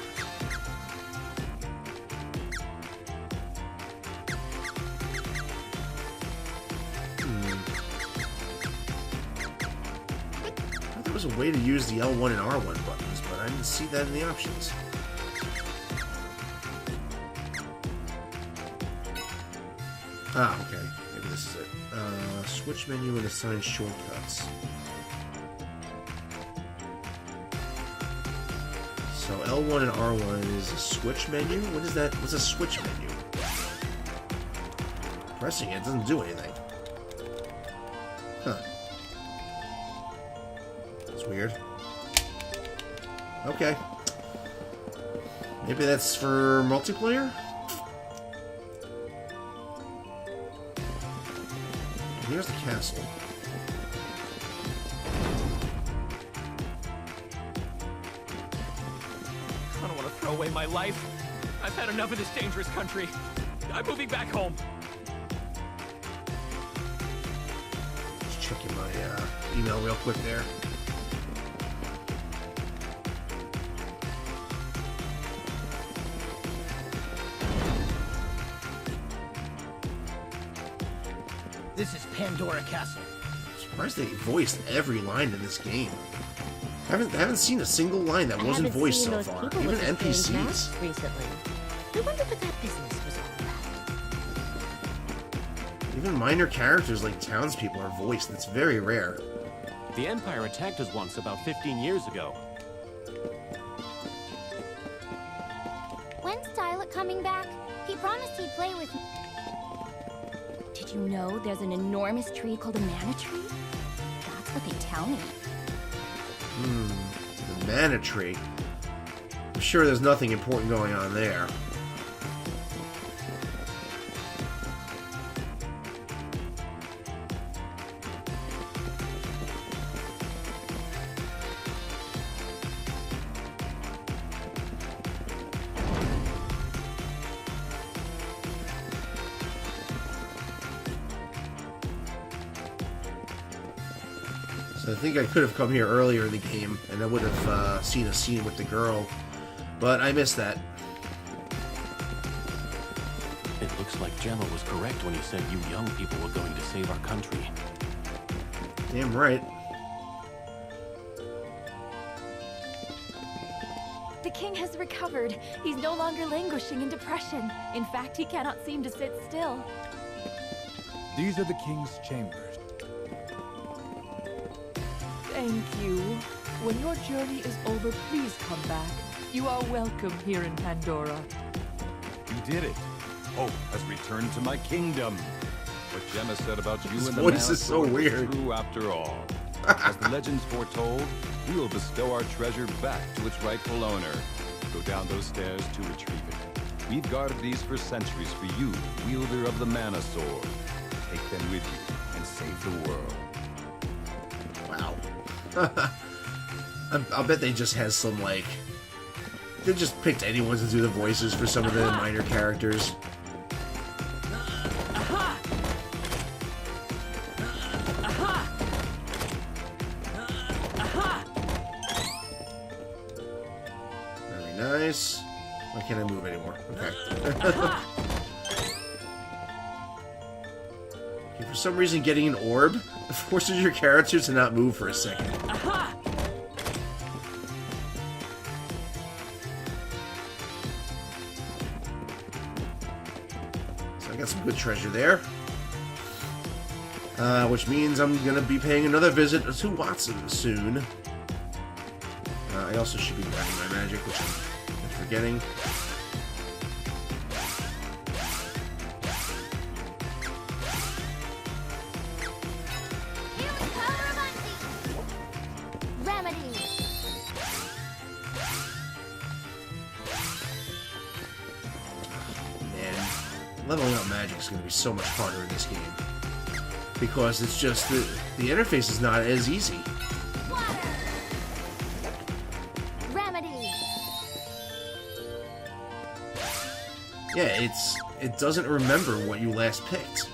There was a way to use the L1 and R1 buttons, but I didn't see that in the options. Ah, okay. Maybe this is it. Switch menu and assign shortcuts. So L1 and R1 is a switch menu? What is that? What's a switch menu? Pressing it doesn't do anything. Huh. That's weird. Okay. Maybe that's for multiplayer? Here's the castle. I don't want to throw away my life. I've had enough of this dangerous country. I'm moving back home. Just checking my email real quick there. This is Pandora Castle. I'm surprised they voiced every line in this game. I haven't seen a single line that wasn't voiced so far. Even NPCs. Recently. I wonder what that business was all about. Even minor characters like townspeople are voiced. It's very rare. The Empire attacked us once about 15 years ago. When's Stylet coming back? He promised he'd play with me. Did you know there's an enormous tree called a mana tree? That's what they tell me. The mana tree. I'm sure there's nothing important going on there. So I think I could have come here earlier in the game, and I would have seen a scene with the girl, but I missed that. It looks like Gemma was correct when he said you young people were going to save our country. Damn right. The king has recovered. He's no longer languishing in depression. In fact, he cannot seem to sit still. These are the king's chambers. Thank you. When your journey is over, please come back. You are welcome here in Pandora. You did it. Hope has returned to my kingdom. What Gemma said about you His and the voice Mana is so Sword was weird. true after all. As the legends foretold, we will bestow our treasure back to its rightful owner. Go down those stairs to retrieve it. We've guarded these for centuries for you, wielder of the Mana Sword. Take them with you and save the world. Wow. I'll bet they just has some, like... They just picked anyone to do the voices for some of the minor characters. Very nice. Why can't I move anymore? Okay. Okay, for some reason, getting an orb forces your character to not move for a second. So I got some good treasure there. Which means I'm going to be paying another visit to Watson soon. I also should be grabbing my magic, which I'm forgetting. Leveling up magic is going to be so much harder in this game. Because it's just the interface is not as easy. Yeah, it doesn't remember what you last picked.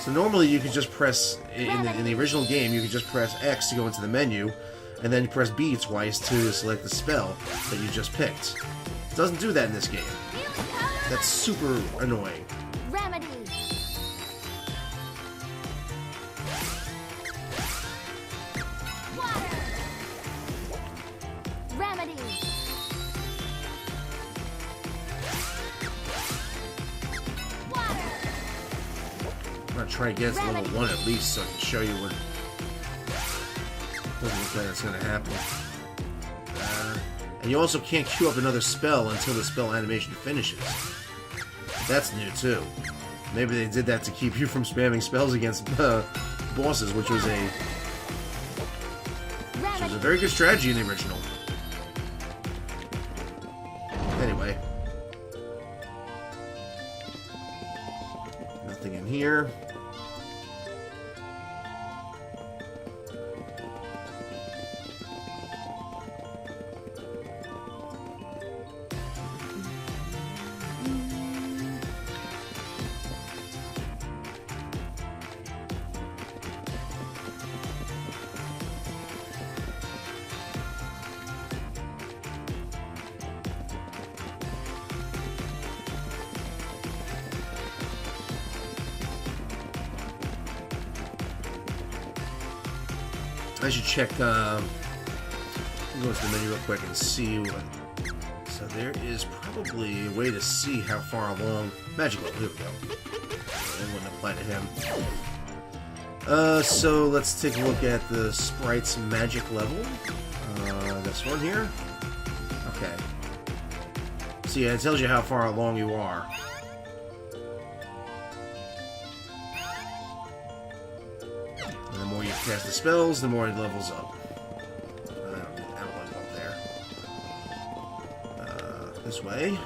So normally you could just press in the original game you could just press X to go into the menu, and then you press B twice to select the spell that you just picked. It doesn't do that in this game. That's super annoying. Remedy. Water. Remedy. Water. I'm gonna try to get to level 1 at least so I can show you what doesn't look like that's gonna happen. And you also can't queue up another spell until the spell animation finishes. That's new too. Maybe they did that to keep you from spamming spells against bosses, which was a very good strategy in the original. Anyway. Nothing in here. I should check, go to the menu real quick and see what... So there is probably a way to see how far along... Magic level, here we go. It wouldn't apply to him. So let's take a look at the sprite's magic level. This one here. Okay. So yeah, it tells you how far along you are. And the more you cast the spells, the more it levels up. I don't want to go up there. This way.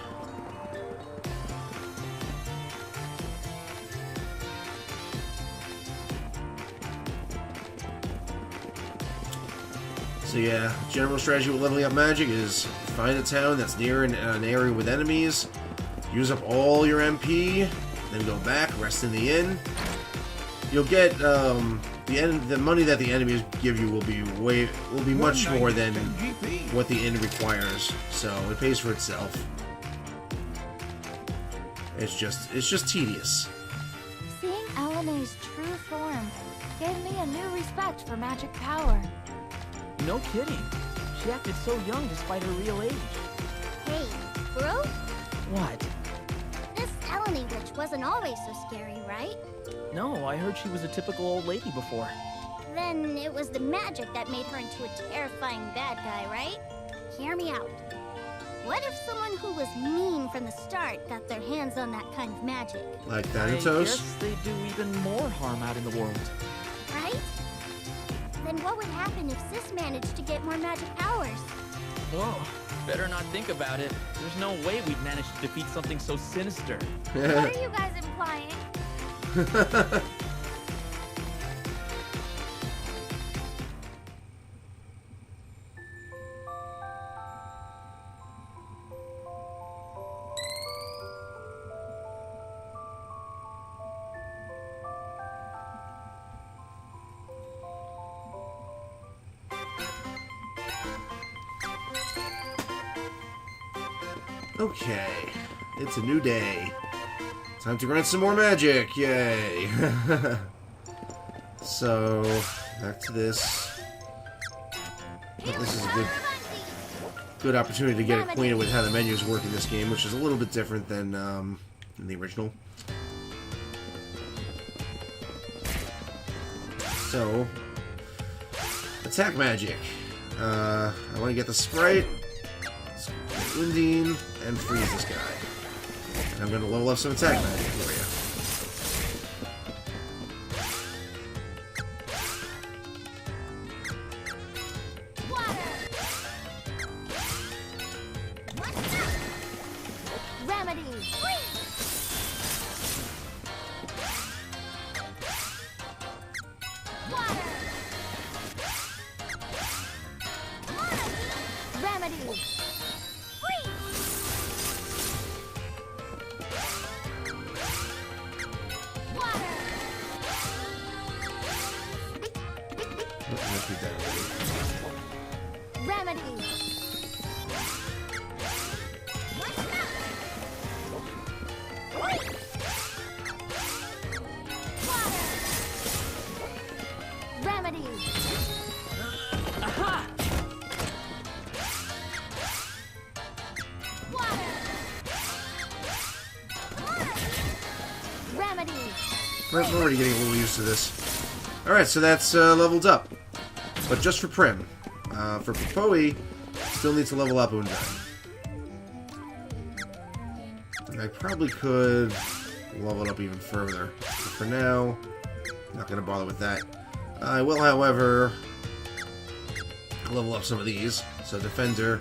So yeah, general strategy with leveling up magic is find a town that's near an area with enemies, use up all your MP, then go back, rest in the inn. You'll get the money that the enemies give you will be much more than what the inn requires, so it pays for itself. It's just tedious. Seeing Elena's true form gave me a new respect for magic power. No kidding. She acted so young despite her real age. Hey, bro? What? This Eleni witch wasn't always so scary, right? No, I heard she was a typical old lady before. Then it was the magic that made her into a terrifying bad guy, right? Hear me out. What if someone who was mean from the start got their hands on that kind of magic? Like I Thanatos? guess they do even more harm out in the world. Right? Then what would happen if Sis managed to get more magic powers? Oh, better not think about it. There's no way we'd manage to defeat something so sinister. What are you guys implying? Okay, it's a new day. Time to grind some more magic, yay! So, back to this. This is a good opportunity to get acquainted with how the menus work in this game, which is a little bit different than in the original. So, attack magic. I want to get the Sprite, Undine, and freeze this guy. And I'm going to level up some attack magic for you. We're already getting a little used to this. Alright, so that's leveled up. But just for Prim. For Popoe, still need to level up Undine. I probably could level it up even further. But for now, not going to bother with that. I will, however, level up some of these. So Defender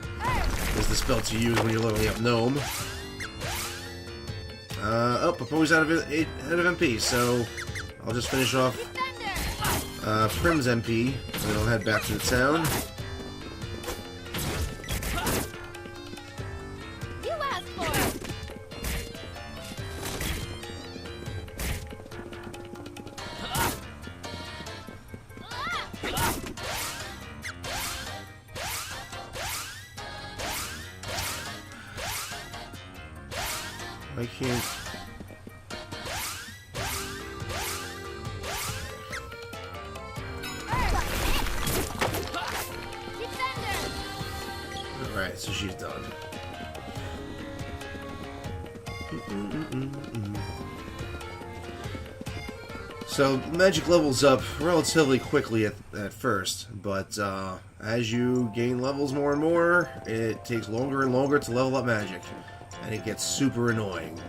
is the spell to use when you're leveling up Gnome. Oh, Popoe's out of MP, so I'll just finish off Prim's MP, and then I'll head back to the town. You asked for it. I can't. Alright, so she's done. So, magic levels up relatively quickly at first, but as you gain levels more and more, it takes longer and longer to level up magic, and it gets super annoying.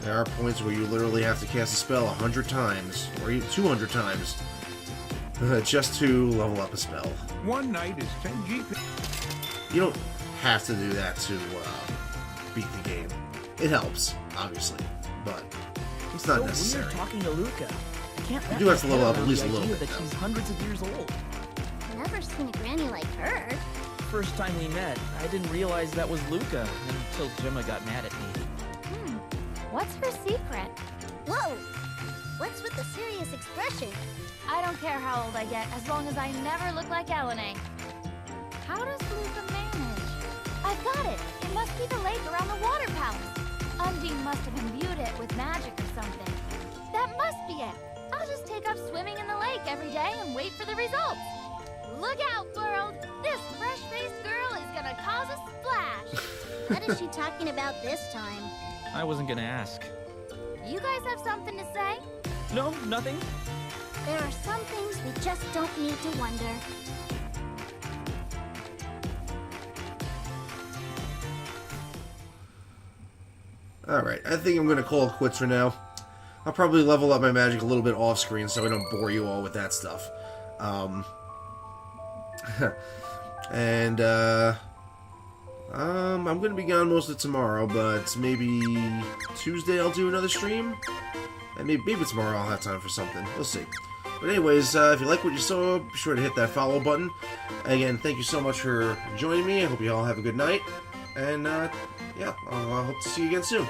There are points where you literally have to cast a spell 100 times, or even 200 times, just to level up a spell. One night is 10 GP. You don't have to do that to beat the game. It helps, obviously, but it's not necessary. Weird talking to Luca. I can't You do have to level up at least a little bit, that she's hundreds of years old. Never seen a granny like her. First time we met, I didn't realize that was Luca until Gemma got mad at me. What's her secret? Whoa! What's with the serious expression? I don't care how old I get, as long as I never look like Eleni. How does Luca manage? I've got it! It must be the lake around the water palace. Undine must have imbued it with magic or something. That must be it. I'll just take up swimming in the lake every day and wait for the results. Look out, world! This fresh-faced girl is gonna cause a splash! What is she talking about this time? I wasn't gonna ask. You guys have something to say? No, nothing. There are some things we just don't need to wonder. Alright, I think I'm going to call it quits for now. I'll probably level up my magic a little bit off screen so I don't bore you all with that stuff. And, I'm going to be gone most of tomorrow, but maybe Tuesday I'll do another stream? And maybe tomorrow I'll have time for something. We'll see. But anyways, if you like what you saw, be sure to hit that follow button. Again, thank you so much for joining me. I hope you all have a good night. And, yeah, I'll hope to see you again soon.